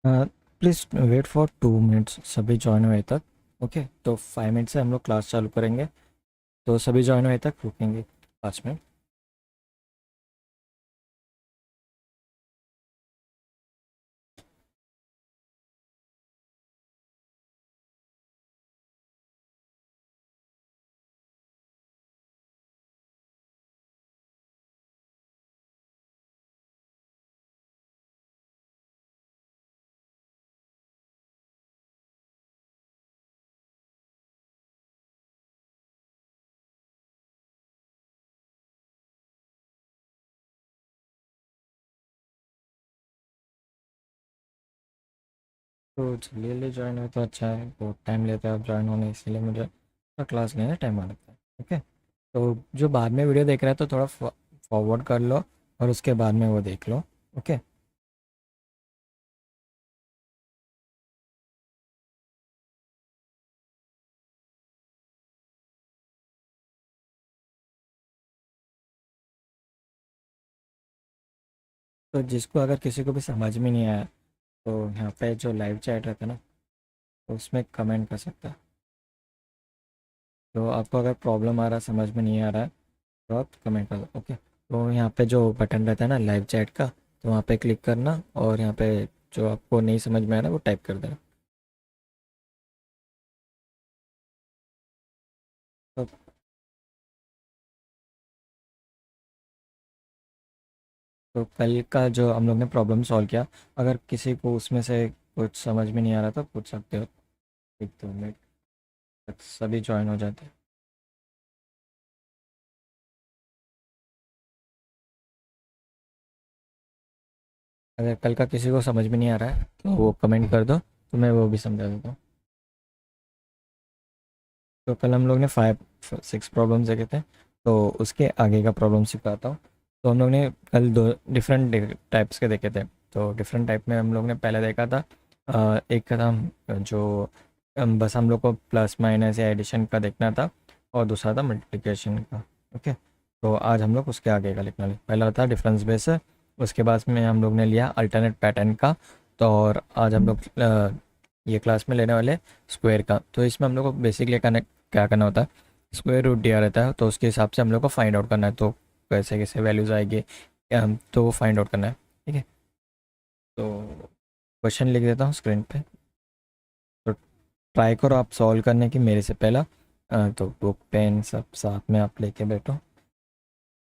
Please wait for 2 minutes, सभी join हुए तक। ओके, तो 5 मिनट से हम लोग क्लास चालू करेंगे, तो सभी ज्वाइन हुए तक रुकेंगे 5 मिनट। तो जल्दी जल्दी ज्वाइन हो तो अच्छा है, बहुत टाइम लेता है अब ज्वाइन होने, इसीलिए मुझे क्लास लेने टाइम आ लगता है। ओके, तो जो बाद में वीडियो देख रहा है तो थोड़ा फॉरवर्ड कर लो और उसके बाद में वो देख लो। ओके, तो जिसको अगर किसी को भी समझ में नहीं आया तो यहाँ पे जो लाइव चैट रहता है ना, तो उसमें कमेंट कर सकता है। तो आपको अगर प्रॉब्लम आ रहा है, समझ में नहीं आ रहा है, तो आप कमेंट कर दो। ओके, तो यहाँ पे जो बटन रहता है ना लाइव चैट का, तो वहाँ पे क्लिक करना और यहाँ पे जो आपको नहीं समझ में आ रहा है वो टाइप कर देना। तो, तो कल का जो हम लोग ने प्रॉब्लम सॉल्व किया, अगर किसी को उसमें से कुछ समझ में नहीं आ रहा तो पूछ सकते हो। 1-2 मिनट तक सभी ज्वाइन हो जाते हैं। अगर कल का किसी को समझ में नहीं आ रहा है तो वो कमेंट कर दो, तो मैं वो भी समझा देता हूँ। तो कल हम लोग ने 5-6 प्रॉब्लम्स देखे थे, तो उसके आगे का प्रॉब्लम सिखाता हूँ। तो हम लोग ने कल दो डिफरेंट टाइप्स के देखे थे। तो डिफरेंट टाइप में हम लोग ने पहले देखा था, एक का था जो बस हम लोग को प्लस माइनस या एडिशन का देखना था, और दूसरा था मल्टीप्लिकेशन का। ओके, तो आज हम लोग उसके आगे का लिखना है। पहला था डिफरेंस बेस, उसके बाद में हम लोग ने लिया अल्टरनेट पैटर्न का। तो और आज हम लोग ये क्लास में लेने वाले स्क्वायर का। तो इसमें हम लोग को बेसिकली क्या करना होता है, स्क्वायर रूट दिया रहता है तो उसके हिसाब से हम लोग को फाइंड आउट करना है। तो कैसे कैसे वैल्यूज़ आएगी, तो वो फाइंड आउट करना है। ठीक है, तो क्वेश्चन लिख देता हूँ स्क्रीन पे, तो ट्राई करो आप सॉल्व करने की मेरे से पहला। तो बुक पेन सब साथ में आप लेके बैठो।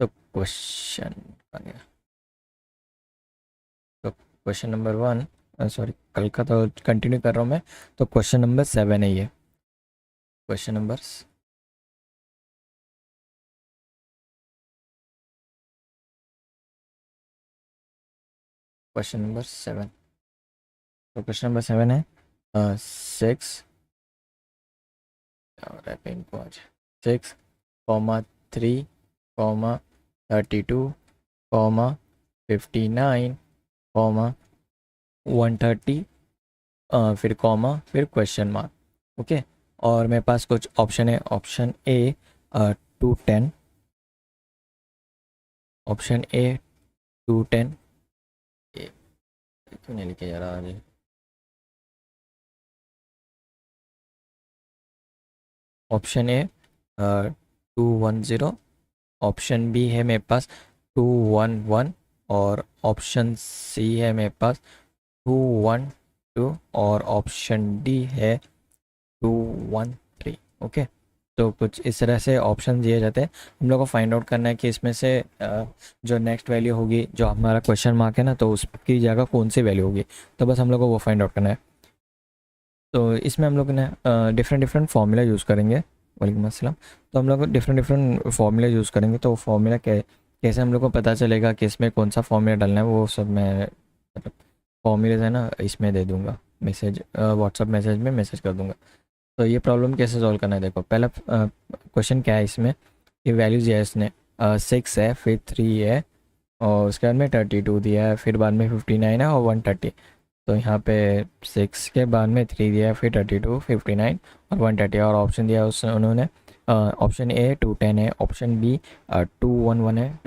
तो क्वेश्चन आ गया। तो क्वेश्चन नंबर 1, सॉरी कल का तो कंटिन्यू कर रहा हूँ मैं। तो क्वेश्चन नंबर 7 है ये। Question number question number 7। तो क्वेश्चन नंबर 7 है 6 रैपिंग को आज 6,3,32,59,130, फिर कॉमा फिर क्वेश्चन मार्क। ओके, और मेरे पास कुछ ऑप्शन है। Option A 210, option A 210। क्यों नहीं लिखे जा रहा आज? ऑप्शन ए 210, ऑप्शन बी है मेरे पास 211, और ऑप्शन सी है मेरे पास 212, और ऑप्शन डी है 213। ओके, तो कुछ इस तरह से ऑप्शन दिए जाते हैं। हम लोग को फाइंड आउट करना है कि इसमें से जो नेक्स्ट वैल्यू होगी, जो हमारा क्वेश्चन मार्क है ना, तो उसकी जगह कौन सी वैल्यू होगी। तो बस हम लोग को वो फाइंड आउट करना है। तो इसमें हम लोग ने डिफरेंट डिफरेंट फार्मूला यूज़ करेंगे। वालेकुम अस्सलाम। तो हम लोग डिफरेंट डिफरेंट फार्मूला यूज़ करेंगे। तो फार्मूला कैसे हम लोग को पता चलेगा कि इसमें कौन सा फार्मूला डालना है, वो सब मैं मतलब फॉर्मूलेज है ना इसमें दे दूंगा, मैसेज व्हाट्सअप मैसेज में मैसेज कर दूंगा। तो ये प्रॉब्लम कैसे सॉल्व करना है, देखो पहला क्वेश्चन क्या है इसमें, ये वैल्यूज दिया है इसने 6 है, फिर 3 है, और उसके बाद में 32 दिया है, फिर बाद में 59 है, और 130। तो यहाँ पे 6 के बाद में 3 दिया है, फिर 32, 59 और 130, और ऑप्शन दिया है उस उन्होंने। ऑप्शन ए 210 है, ऑप्शन बी 211 है,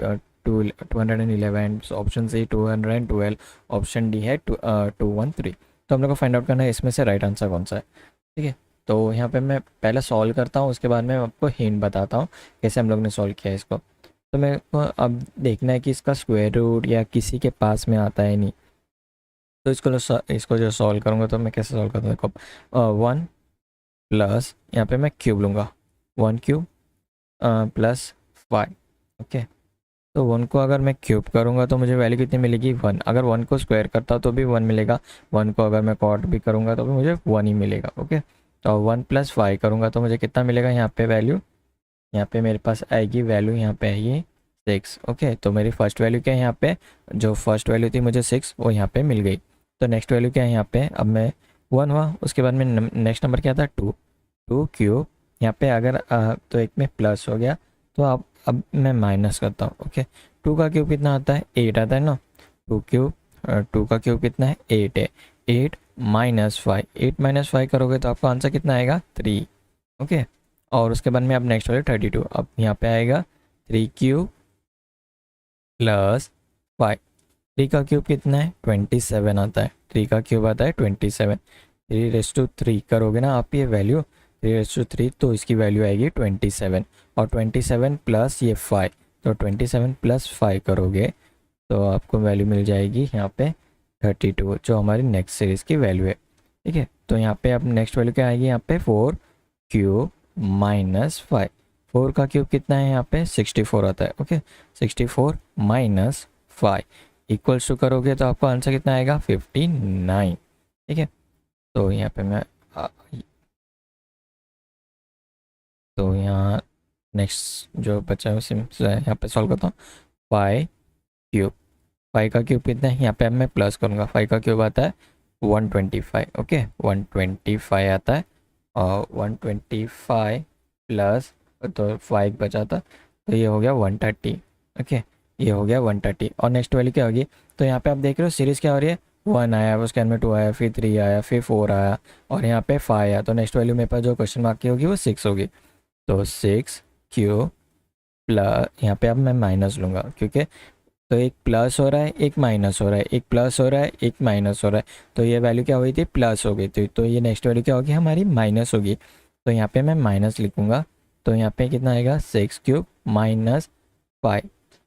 211, ऑप्शन सी 212, ऑप्शन डी है 213। तो हम लोग को फाइंड आउट करना है इसमें से राइट आंसर कौन सा है। ठीक है, तो यहाँ पे मैं पहले सॉल्व करता हूँ, उसके बाद मैं आपको हिंट बताता हूँ कैसे हम लोग ने सॉल्व किया है इसको। तो मेरे को अब देखना है कि इसका स्क्वायर रूट या किसी के पास में आता है नहीं। तो इसको जो सॉल्व करूँगा तो मैं कैसे सॉल्व करता हूँ, देखो 1 प्लस यहाँ पे मैं क्यूब लूँगा, 1 क्यूब प्लस 5। ओके, तो 1 को अगर मैं क्यूब करूँगा तो मुझे वैल्यू कितनी मिलेगी, 1। अगर 1 को स्क्वायर करता तो भी 1 मिलेगा, 1 को अगर मैं कॉट भी करूँगा तो भी मुझे 1 ही मिलेगा। ओके, तो 1 प्लस 5 करूँगा तो मुझे कितना मिलेगा यहाँ पे वैल्यू, यहाँ पे मेरे पास आएगी वैल्यू, यहाँ पे आएगी 6। ओके, तो मेरी फर्स्ट वैल्यू क्या है यहाँ पे, जो फर्स्ट वैल्यू थी मुझे 6 वो यहाँ पे मिल गई। तो नेक्स्ट वैल्यू क्या है यहाँ पे, अब मैं 1 हुआ, उसके बाद में नेक्स्ट नंबर क्या था 2, 2 क्यूब, यहाँ पे अगर तो एक में प्लस हो गया, तो अब मैं माइनस करता हूँ। ओके, 2 का क्यूब कितना आता है, 8 आता है ना, 2 क्यूब 2 का क्यूब कितना है, 8 है, 8 माइनस 5, 8 माइनस 5 करोगे तो आपका आंसर कितना आएगा, 3। ओके, और उसके बाद में अब नेक्स्ट वाले 32, अब यहाँ पे आएगा 3 क्यूब प्लस 5, 3 का क्यूब कितना है, 27 आता है, 3 का क्यूब आता है 27, 3 करोगे ना आप ये वैल्यू, 3 तो इसकी वैल्यू आएगी 27, और 27 प्लस ये 5, तो 27 प्लस 5 करोगे तो आपको वैल्यू मिल जाएगी यहाँ पे 32, जो हमारी नेक्स्ट सीरीज़ की वैल्यू है। ठीक है, तो यहाँ पे अब नेक्स्ट वैल्यू क्या आएगी, यहाँ पे 4 क्यूब माइनस 5, 4 का क्यूब कितना है यहाँ पे 64 आता है। ओके, 64 माइनस 5 इक्वल्स टू करोगे तो आपको आंसर कितना आएगा, 59। ठीक है, तो यहाँ पे मैं तो यहाँ नेक्स्ट जो बचा है उसी में यहाँ पे सॉल्व करता हूँ। 5 क्यूब, 5 का क्यूब कितना है, यहाँ पे अब मैं प्लस करूँगा, 5 का क्यूब आता है 125। ओके, 125 आता है, और 125 प्लस तो 5 बचा था, तो ये हो गया 130। ओके, ये हो गया 130, और नेक्स्ट वैल्यू क्या होगी, तो यहाँ पे आप देख रहे हो सीरीज़ क्या हो रही है, 1 आया, उसके अंदर में 2 आया, फिर 3 आया, फिर 4 आया, और यहाँ पे 5 आया, तो नेक्स्ट वैल्यू मेरे पास जो क्वेश्चन मार्क की होगी वो 6 होगी। तो 6 क्यूब प्लस, यहाँ पे अब मैं माइनस लूँगा क्योंकि तो एक प्लस हो रहा है, एक माइनस हो रहा है, एक प्लस हो रहा है, एक माइनस हो रहा है, तो ये वैल्यू क्या हुई थी, प्लस हो गई थी, तो ये नेक्स्ट वैल्यू क्या होगी हमारी, माइनस होगी, तो यहाँ पे मैं माइनस लिखूँगा। तो यहाँ पे कितना आएगा, 6 क्यूब माइनस 5,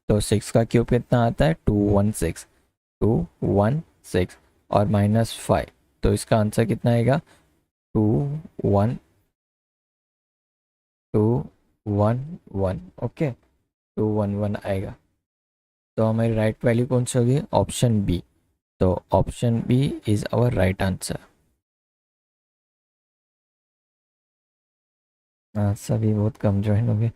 तो 6 का क्यूब कितना आता है 216, 216 और माइनस 5, तो इसका आंसर कितना आएगा 211। ओके, 211 आएगा। तो हमारी राइट वैल्यू कौन सी होगी, ऑप्शन बी। तो option B is our right answer. सभी बहुत कम ज्वाइन हो गए।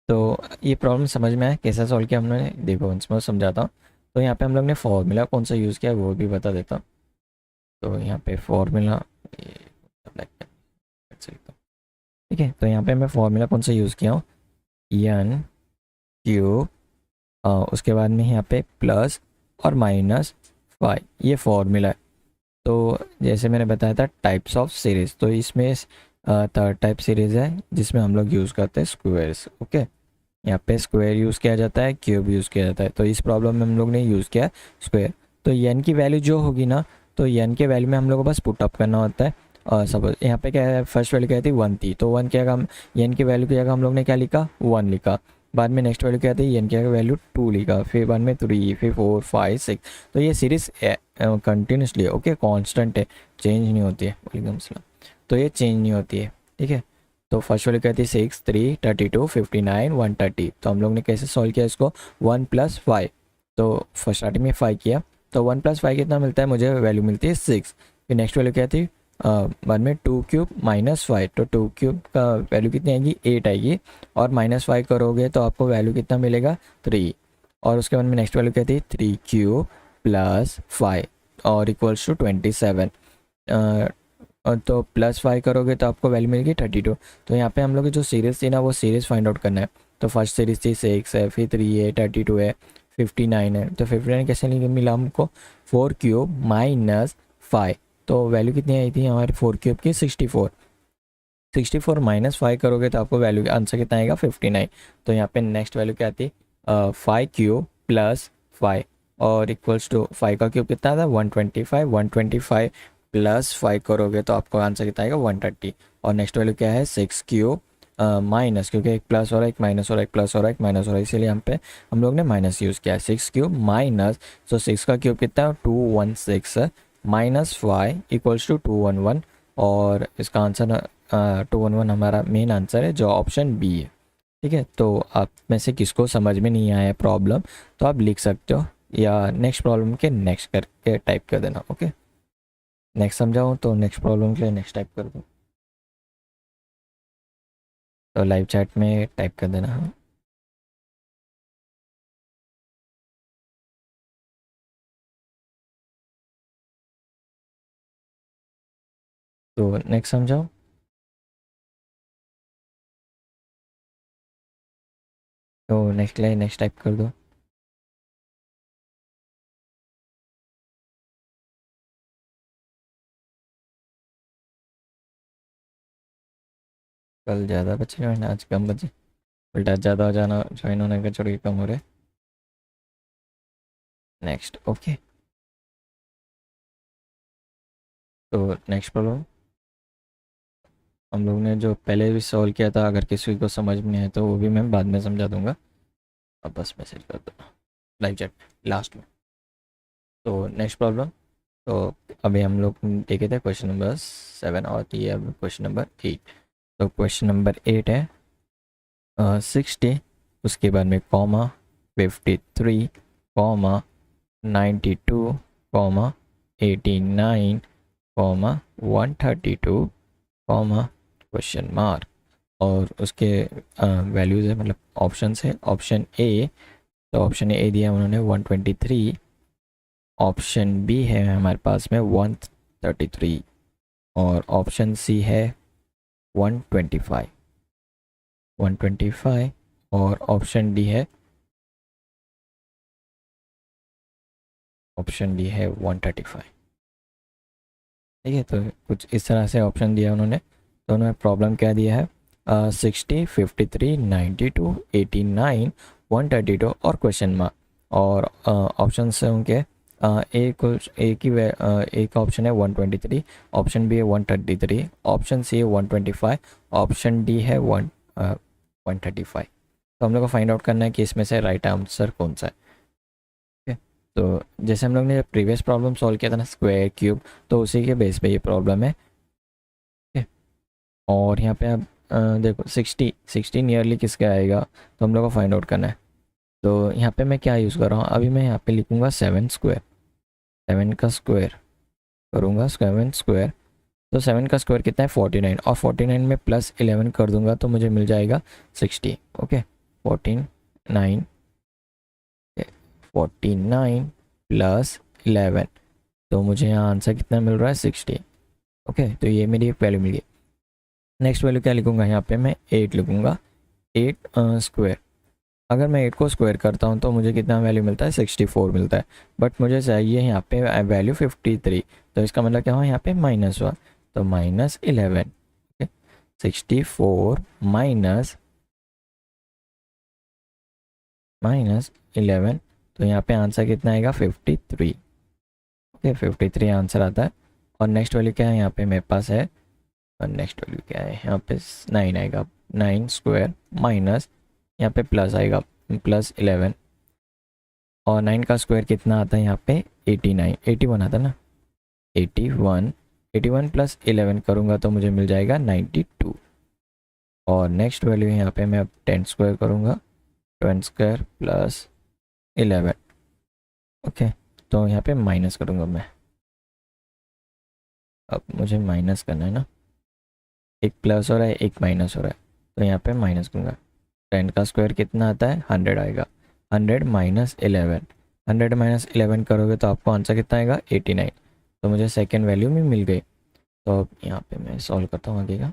तो ये प्रॉब्लम समझ में आया कैसा सॉल्व किया हमने, देखो मैं समझाता हूँ। तो यहाँ पे हम लोग ने फॉर्मूला कौन सा यूज़ किया वो भी बता देता हूँ। तो यहाँ पे फॉर्मूला, ठीक है, तो यहाँ पे मैं फॉर्मूला कौन सा यूज़ किया हूँ, एन क्यू, उसके बाद में यहाँ पे प्लस और माइनस 5, ये फॉर्मूला है। तो जैसे मैंने बताया था टाइप्स ऑफ सीरीज़, तो इसमें थर्ड टाइप सीरीज़ है जिसमें हम लोग यूज़ करते हैं स्क्वायर्स। ओके, यहाँ पे स्क्वायर यूज़ किया जाता है, क्यूब यूज़ किया जाता है, तो इस प्रॉब्लम में हम लोग ने यूज़ किया स्क्वायर। तो एन की वैल्यू जो होगी ना, तो एन के वैल्यू में हम लोग को बस पुट अप करना होता है। और सपोज यहाँ पे क्या है, फर्स्ट वैल्यू क्या थी 1 थी, तो 1 क्या हम एन की वैल्यू की जगह हम लोग ने क्या लिखा 1 लिखा। बाद में नेक्स्ट वैल्यू क्या थी, एन की वैल्यू 2 लिखा, फिर बाद में 3, फिर 4, 5, 6। तो ये सीरीज़ कंटिन्यूसली ओके कॉन्स्टेंट है, चेंज नहीं होती है, वालेकुम सलाम। तो ये चेंज नहीं होती है। ठीक है, तो फर्स्ट वाली कहती है 6, 3, 32, 59, 130। तो हम लोग ने कैसे सॉल्व किया इसको, 1 प्लस 5, तो फर्स्ट स्टार्टिंग में 5 किया, तो 1 प्लस 5 कितना मिलता है, मुझे वैल्यू मिलती है 6। फिर नेक्स्ट वैल्यू क्या थी, बाद में 2 क्यूब माइनस 5, तो 2 क्यूब का वैल्यू कितनी आएगी 8 आएगी, और माइनस 5 करोगे तो आपको वैल्यू कितना मिलेगा 3। और उसके बाद में नेक्स्ट वैल्यू क्या थी 3 क्यूब प्लस 5 और इक्वल्स टू 27, तो प्लस 5 करोगे तो आपको वैल्यू मिलेगी 32। तो यहाँ पे हम लोग की जो सीरीज़ थी ना वो सीरीज़ फाइंड आउट करना है। तो फर्स्ट सीरीज़ थी 6 है, फिर 3 है, 32 है, 59 है। तो 59 कैसे मिला हमको, 4 क्यूब माइनस 5, तो वैल्यू कितनी आई थी हमारे 4 क्यूब की 64, 64 माइनस 5 करोगे तो आपको वैल्यू आंसर कितना आएगा 59। तो यहाँ पे नेक्स्ट वैल्यू क्या आती है 5 क्यूब प्लस 5 और इक्वल्स टू 5 का क्यूब कितना था 125, 125 प्लस 5 करोगे तो आपको आंसर कितना आएगा 130। और नेक्स्ट वैल्यू क्या है 6 क्यूब माइनस, क्योंकि एक प्लस हो रहा है एक माइनस हो रहा है एक प्लस हो रहा है एक माइनस हो रहा है, इसीलिए हम पे हम लोग ने माइनस यूज़ किया है। 6 क्यूब माइनस, सो 6 का क्यूब कितना है 216 माइनस 5 इक्वल्स टू 211 और इसका आंसर 211 हमारा मेन आंसर है जो ऑप्शन बी है। ठीक है, तो आप में से किसको समझ में नहीं आया प्रॉब्लम तो आप लिख सकते हो या नेक्स्ट प्रॉब्लम के नेक्स्ट करके टाइप कर देना। ओके, नेक्स्ट समझाऊँ तो नेक्स्ट प्रॉब्लम के लिए नेक्स्ट टाइप कर दूँ, तो लाइव चैट में टाइप कर देना। हाँ, तो नेक्स्ट समझाओ। तो नेक्स्ट के लिए नेक्स्ट टाइप कर दो। कल ज़्यादा बच्चे ज्वाइन, आज कम बचे, उल्टा ज़्यादा हो जाना ज्वाइन होने का छोड़ के कम हो रहे। नेक्स्ट। ओके, तो नेक्स्ट प्रॉब्लम हम लोग ने जो पहले भी सॉल्व किया था, अगर किसी को समझ में नहीं आए तो वो भी मैं बाद में समझा दूंगा। अब बस मैसेज कर दो लाइव चैट लास्ट में। तो नेक्स्ट प्रॉब्लम, तो अभी हम लोग देखे थे क्वेश्चन नंबर 7 और ये अब क्वेश्चन नंबर 8। तो क्वेश्चन नंबर 8 है 60, उसके बाद में comma 53, comma 92, comma 89, comma 132, comma question mark और उसके वैल्यूज़ है, मतलब ऑप्शंस है। ऑप्शन ए, तो ऑप्शन ए दिया उन्होंने 123, ऑप्शन बी है हमारे पास में 133 और ऑप्शन सी है 125, 125 और ऑप्शन डी है 135। ठीक है, तो कुछ इस तरह से ऑप्शन दिया उन्होंने। तो उन्होंने प्रॉब्लम क्या दिया है 60, 53, 92, 89, 132 और क्वेश्चन मार्क। और ऑप्शन से उनके एक ऑप्शन है 123, ऑप्शन बी है 133, ऑप्शन सी है 125, ऑप्शन डी है 135। तो हम लोग को फाइंड आउट करना है कि इसमें से राइट आंसर कौन सा है। ठीक है, तो जैसे हम लोग ने प्रीवियस प्रॉब्लम सॉल्व किया था ना स्क्वायर क्यूब, तो उसी के बेस पे ये प्रॉब्लम है। ठीक है, और यहाँ पे आप देखो 60 नियरली किसका आएगा, तो हम लोग को फाइंड आउट करना है। तो यहाँ पे मैं क्या यूज़ कर रहा हूँ, अभी मैं यहाँ पे लिखूँगा 7 स्क्वायर, 7 का स्क्वायर करूँगा 7 स्क्वायर। तो 7 का स्क्वायर कितना है 49 और 49 में प्लस 11 कर दूंगा तो मुझे मिल जाएगा 60। ओके, 49 प्लस 11, तो मुझे यहाँ आंसर कितना मिल रहा है 60। ओके, तो ये मेरी एक वैल्यू मिल गई। नेक्स्ट वैल्यू क्या लिखूँगा, यहाँ पे मैं 8 लिखूँगा, 8 स्क्वायर। अगर मैं 8 को स्क्वायर करता हूँ तो मुझे कितना वैल्यू मिलता है 64 मिलता है, बट मुझे चाहिए यहाँ पे वैल्यू 53। तो इसका मतलब क्या हुआ, यहाँ पे माइनस हुआ, तो माइनस 11। ओके, 64 माइनस 11, तो यहाँ पे आंसर कितना आएगा 53। ओके, 53 आंसर आता है। और नेक्स्ट वैल्यू क्या है यहाँ पे मेरे पास है, और नेक्स्ट वैल्यू क्या है यहाँ पे 9 आएगा, 9 स्क्वायर माइनस यहाँ पे प्लस आएगा प्लस 11 और 9 का स्क्वायर कितना आता है यहाँ पे 89, 81 आता है ना, 81 प्लस 11 करूँगा तो मुझे मिल जाएगा 92। और नेक्स्ट वैल्यू यहाँ पे मैं अब 10 स्क्वायर करूँगा, 10 स्क्वायर प्लस 11। ओके, तो यहाँ पे माइनस करूँगा मैं, अब मुझे माइनस करना है ना, एक प्लस हो रहा है एक माइनस हो रहा है, तो यहाँ पे माइनस करूँगा। 10 का स्क्वायर कितना आता है 100 आएगा, 100 माइनस 11, 100 माइनस 11 करोगे तो आपको आंसर कितना आएगा 89। तो मुझे सेकेंड वैल्यू में मिल गई। तो अब यहाँ पे मैं सॉल्व करता हूँ आगे का,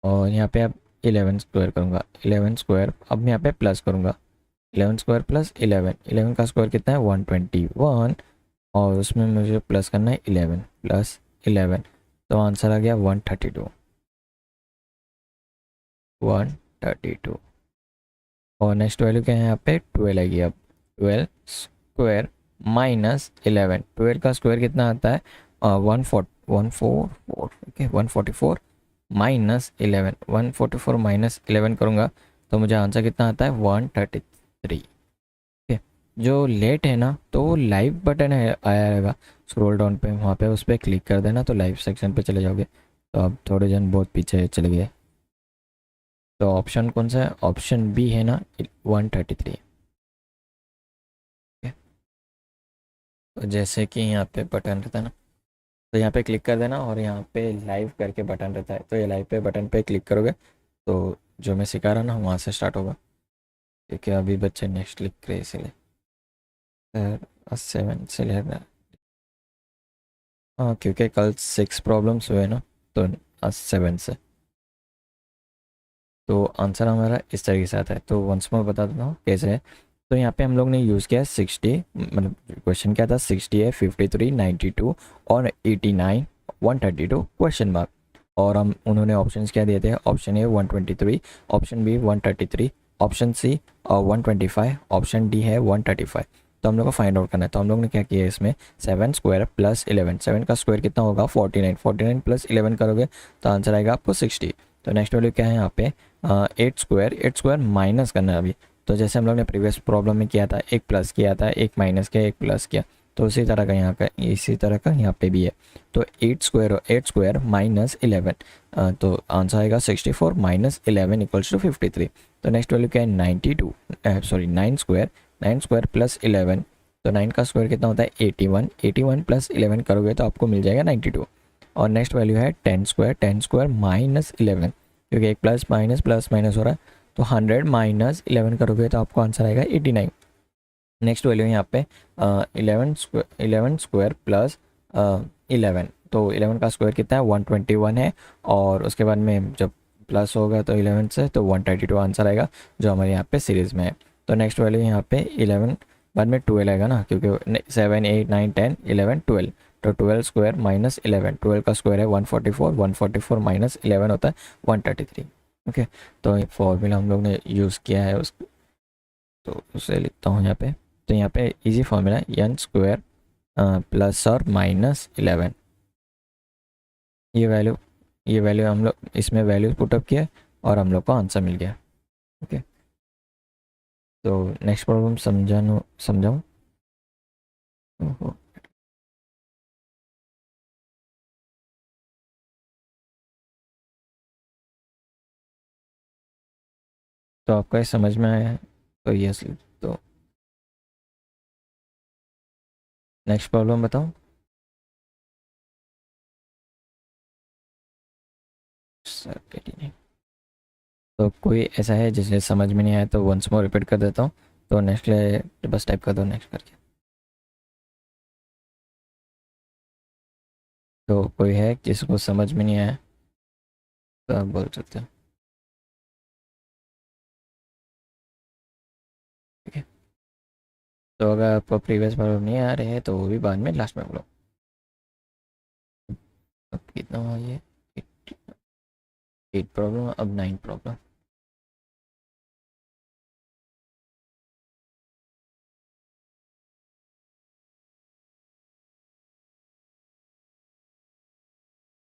और यहाँ पे अब 11 स्क्वायर करूँगा, 11 स्क्वायर, अब मैं यहाँ पे प्लस करूँगा, 11 स्क्वायर प्लस 11, 11 का स्क्वायर कितना है 121 और उसमें मुझे प्लस करना है 11 प्लस 11, तो आंसर आ गया 132। 132 और नेक्स्ट वैल्यू क्या है यहाँ पे 12 आएगी। अब 12 स्क्वायर माइनस 11, 12 का स्क्वायर कितना आता है 144, ओके 144 माइनस 11, 144 माइनस 11 करूँगा तो मुझे आंसर कितना आता है 133। ओके, जो लेट है ना तो लाइव बटन है आया रहेगा, स्क्रॉल डाउन पे वहाँ पे उस पर क्लिक कर देना तो लाइव सेक्शन पे चले जाओगे। तो अब थोड़े जन बहुत पीछे चले गए, तो ऑप्शन कौन सा है, ऑप्शन बी है ना 133। तो जैसे कि यहाँ पे बटन रहता है ना, तो यहाँ पे क्लिक कर देना और यहाँ पे लाइव करके बटन रहता है, तो ये लाइव पे बटन पे क्लिक करोगे तो जो मैं सिखा रहा ना वहाँ से स्टार्ट होगा, क्योंकि अभी बच्चे नेक्स्ट लिख रहे इसीलिए। 7 से लेना, हाँ क्योंकि कल 6 प्रॉब्लम्स हुए ना, तो आज 7 से, तो आंसर हमारा इस तरीके से आता है। तो वंस मोर बता देता हूँ कैसे है। तो यहाँ पे हम लोग ने यूज़ किया है 60, मतलब क्वेश्चन क्या था 60 है, 53, 92 और 89, 132 क्वेश्चन मार्क। और हम उन्होंने ऑप्शंस क्या दिए थे, option A 123, option B 133, option C 125, option D है 135। तो हम लोग को फाइंड आउट करना है। तो हम लोग ने क्या किया इसमें 7 स्क्वायर प्लस 11, 7 का स्क्वायर कितना होगा 49, 49 प्लस 11 करोगे तो आंसर आएगा आपको 60। तो नेक्स्ट वैल्यू क्या है यहाँ पे 8 स्क्वायर माइनस करना है अभी। तो जैसे हम लोग ने प्रीवियस प्रॉब्लम में किया था, एक प्लस किया था, एक माइनस किया, एक प्लस किया, तो उसी तरह का यहाँ पे भी है। तो 8 स्क्वायर माइनस 11, तो आंसर आएगा 64 माइनस 11 इक्वल्स टू 53। तो नेक्स्ट वैल्यू क्या है 92, सॉरी 9 स्क्वायर प्लस 11, तो 9 का स्क्वायर कितना होता है 81, 81 प्लस 11 करोगे तो आपको मिल जाएगा 92। और नेक्स्ट वैल्यू है 10 स्क्वायर माइनस 11, क्योंकि एक प्लस माइनस हो रहा है, तो 100 माइनस 11 करोगे तो आपको आंसर आएगा 89। नेक्स्ट वैल्यू है यहाँ पे 11 स्क्वायर प्लस 11, तो 11 का स्क्वायर कितना है 121 है, और उसके बाद में जब प्लस होगा तो 11 से तो 132 आंसर आएगा जो हमारे यहाँ पे सीरीज़ में है। तो नेक्स्ट वैल्यू यहाँ पे 11 बाद में 12 आएगा ना, क्योंकि 7 8 9 10 11 12, तो 12 स्क्वायर माइनस 11, 12 का स्क्वायर है 144, 144 माइनस 11 होता है 133। ओके, तो फॉर्मूला हम लोग ने यूज़ किया है उस, तो उसे लिखता हूँ यहाँ पे। तो यहाँ पे इजी फॉर्मूला है एन स्क्वायर प्लस और माइनस 11, ये वैल्यू हम लोग इसमें वैल्यू पुटअप किया और हम लोग को आंसर मिल गया। ओके, तो नेक्स्ट प्रॉब्लम समझाऊँ। ओहो, तो आपका ये समझ में आया है तो यस, तो नेक्स्ट प्रॉब्लम बताऊँ। सर नहीं, तो कोई ऐसा है जिसे समझ में नहीं आया तो वंस मोर रिपीट कर देता हूँ, तो नेक्स्ट बस टाइप कर दो नेक्स्ट करके। तो कोई है जिसको समझ में नहीं आया तो आप बोल सकते हो। ठीक है, तो अगर आपको प्रीवियस प्रॉब्लम नहीं आ रहे हैं तो वो भी बाद में लास्ट में बोलो। अब कितना हुआ ये 8 प्रॉब्लम, अब 9 प्रॉब्लम।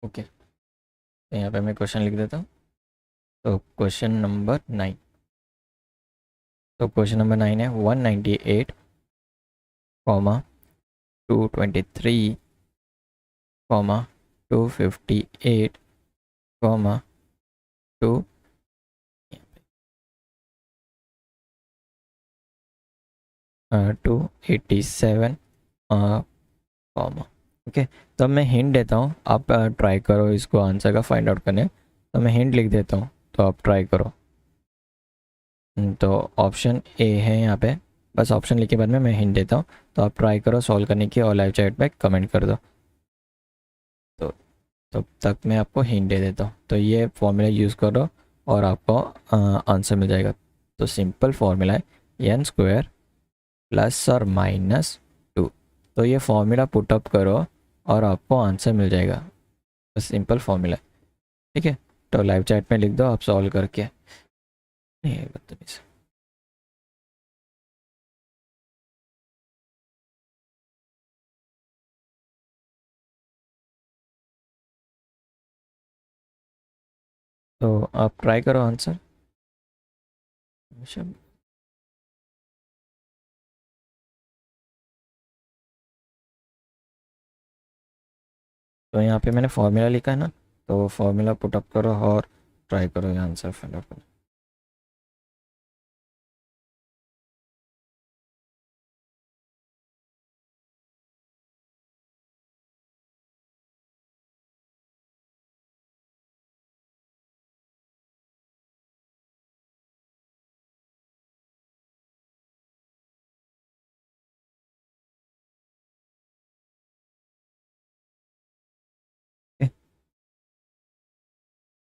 ओके, तो यहाँ पे मैं क्वेश्चन लिख देता हूँ। तो क्वेश्चन नंबर 9, तो क्वेश्चन नंबर 9 है 198 comma 223 comma 258 comma 2 287 comma. Okay, तो मैं हिंट देता हूँ, आप ट्राई करो इसको आंसर का फाइंड आउट करने। तो मैं हिंट लिख देता हूँ तो आप ट्राई करो। तो ऑप्शन ए है यहाँ पे, बस ऑप्शन लिखे बाद में मैं हिंट देता हूँ, तो आप ट्राई करो सॉल्व करने की और लाइव चैट पे कमेंट कर दो। तो तब तक मैं आपको हिंट दे देता हूँ। तो ये फॉर्मूला यूज़ करो और आपको आंसर मिल जाएगा। तो सिंपल फॉर्मूला है एन स्क्वायर प्लस और माइनस 2। तो ये फॉर्मूला पुटअप करो और आपको आंसर मिल जाएगा, बस सिंपल फॉर्मूला है। ठीक है, तो लाइव चैट में लिख दो आप सॉल्व करके। नहीं है बदतमीज। तो आप ट्राई करो आंसर। हमेशा। तो यहाँ पे मैंने फॉर्मूला लिखा है ना, तो फॉर्मूला पुटअप करो और ट्राई करो ये आंसर फाइंड आउट करो।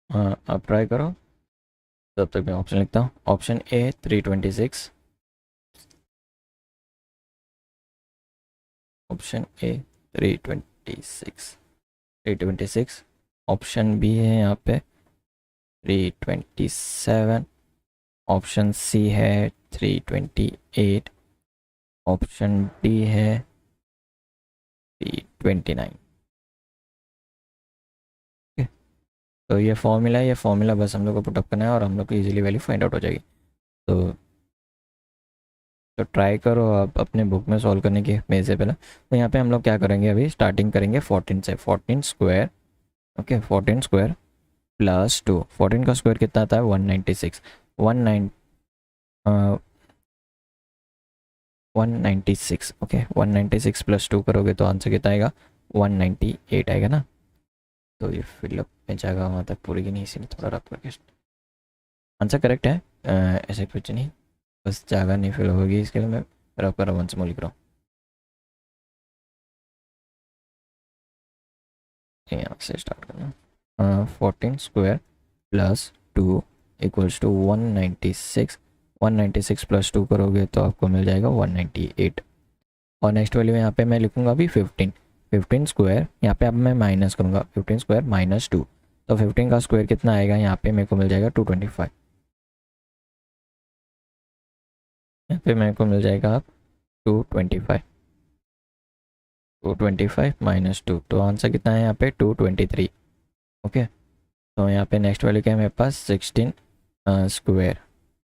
हाँ आप ट्राई करो, तब तक मैं ऑप्शन लिखता हूँ। Option A 326, option A 326, 326। Option B है यहाँ पे 327, ऑप्शन सी है 328, ऑप्शन डी है 329। तो ये फॉर्मूला है, ये फॉर्मूला बस हम लोग को पुटअप करना है और हम लोग को इजीली वैल्यू फाइंड आउट हो जाएगी। तो ट्राई करो आप अपने बुक में सॉल्व करने की मेरे से पहले। तो यहाँ पे हम लोग क्या करेंगे, अभी स्टार्टिंग करेंगे 14 से। 14 स्क्वायर, ओके 14 स्क्वायर प्लस 2। 14 का स्क्वायर कितना आता है 196। 196, ओके 196 प्लस 2 करोगे तो आंसर कितना आएगा 198 आएगा ना। तो ये फिलअप में जाएगा वहाँ तक पूरी की नहीं, इसीलिए थोड़ा रफ करके आंसर करेक्ट है। ऐसे कुछ नहीं, बस जगह नहीं फिल होगी, इसके लिए मैं रफ कर वन से लिख रहा हूँ। यहाँ से स्टार्ट करना। 14 square plus 2 equals to 196। 196 plus 2 करोगे तो आपको मिल जाएगा 198। और नेक्स्ट वैल्यू यहाँ पे मैं लिखूँगा अभी 15। 15 स्क्वायर, यहाँ पे अब मैं माइनस करूँगा 15 स्क्वायर माइनस 2। तो 15 का स्क्वायर कितना आएगा, यहाँ पे मेरे को मिल जाएगा 225। यहाँ पे मेरे को मिल जाएगा आप 225। 225 माइनस 2, तो आंसर कितना है यहाँ पे 223। ओके, तो यहाँ पे नेक्स्ट वैल्यू क्या है मेरे पास 16 स्क्वायर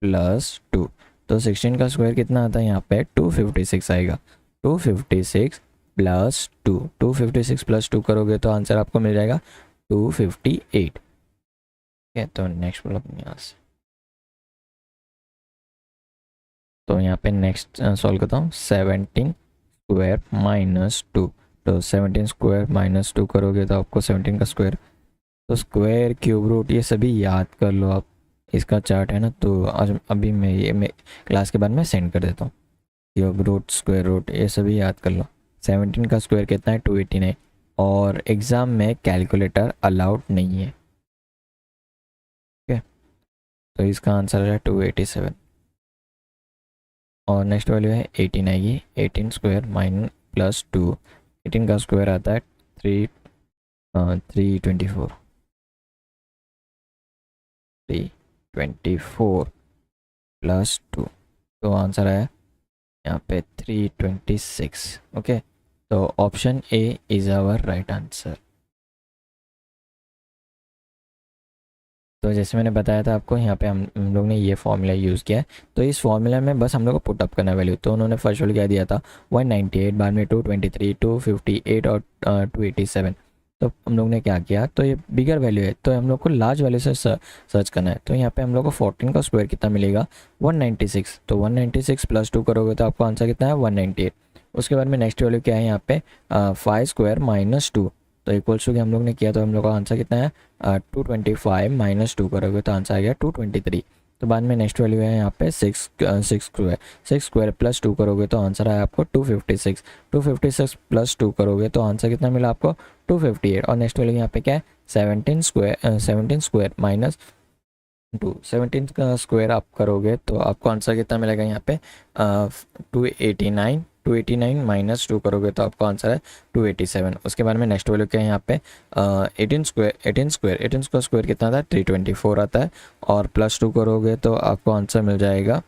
प्लस 2। तो 16 का स्क्वायर कितना आता है यहाँ पे 256 आएगा। 256 प्लस 2, 256 प्लस 2 करोगे तो आंसर आपको मिल जाएगा 258। ठीक है, तो नेक्स्ट प्रॉब्लम यहाँ से, तो यहाँ पे नेक्स्ट सॉल्व करता हूँ। 17 स्क्वायर माइनस 2। तो 17 स्क्वायर माइनस 2 करोगे तो आपको 17 का स्क्वायर, तो स्क्वायर क्यूब रूट ये सभी याद कर लो आप, इसका चार्ट है ना। तो आज अभी मैं क्लास के बाद में सेंड कर देता हूँ। क्यूब रूट स्क्वायर रूट ये सभी याद कर लो। 17 का स्क्वायर कितना है 289, और एग्ज़ाम में कैलकुलेटर अलाउड नहीं है। ठीक है, तो इसका आंसर है 287। और नेक्स्ट वैल्यू है 18 आएगी। 18 स्क्वायर माइनस प्लस 2, 18 का स्क्वायर आता है 324। 324 प्लस 2, तो आंसर है यहाँ पे 326। ओके, तो option A is our right answer. तो जैसे मैंने बताया था आपको, यहाँ पे हम लोग ने ये फॉर्मूला यूज़ किया है। तो इस फॉर्मूला में बस हम लोग को पुट अप करना वैल्यू। तो उन्होंने फर्स्ट वाली क्या दिया था 198, बाद में 223, 258 और 287। तो हम लोग ने क्या किया, तो ये बिगर वैल्यू है तो हम लोग को लार्ज वैल्यू से सर्च करना है। तो यहाँ पे हम लोग को 14 का स्क्वायर कितना मिलेगा 196। तो 196 प्लस 2 करोगे तो आपको आंसर कितना है 198। उसके बाद में नेक्स्ट वैल्यू क्या है यहाँ पे 5 स्क्वायर माइनस 2। तो इक्वल्स टू हम लोग ने किया, तो हम लोग का आंसर कितना है 225 माइनस 2 करोगे तो आंसर आ गया 223। तो बाद में नेक्स्ट वैल्यू है यहाँ पे 6 स्क्वायर। 6 स्क्वायर प्लस 2 करोगे तो आंसर आया आपको 256। 256 प्लस 2 करोगे तो आंसर कितना मिला आपको 258। और नेक्स्ट वैल्यू यहाँ पे क्या है 17 स्क्वायर, 17 स्क्वायर माइनस 2। 17 का स्क्वायर आप करोगे तो आपको आंसर कितना मिलेगा यहाँ पे 289। 289 माइनस 2 करोगे तो आपका आंसर है 287। उसके बाद में नेक्स्ट वैल्यू क्या है यहाँ पे 18 स्क्वायर कितना आता है 324 आता है, और प्लस 2 करोगे तो आपको आंसर मिल जाएगा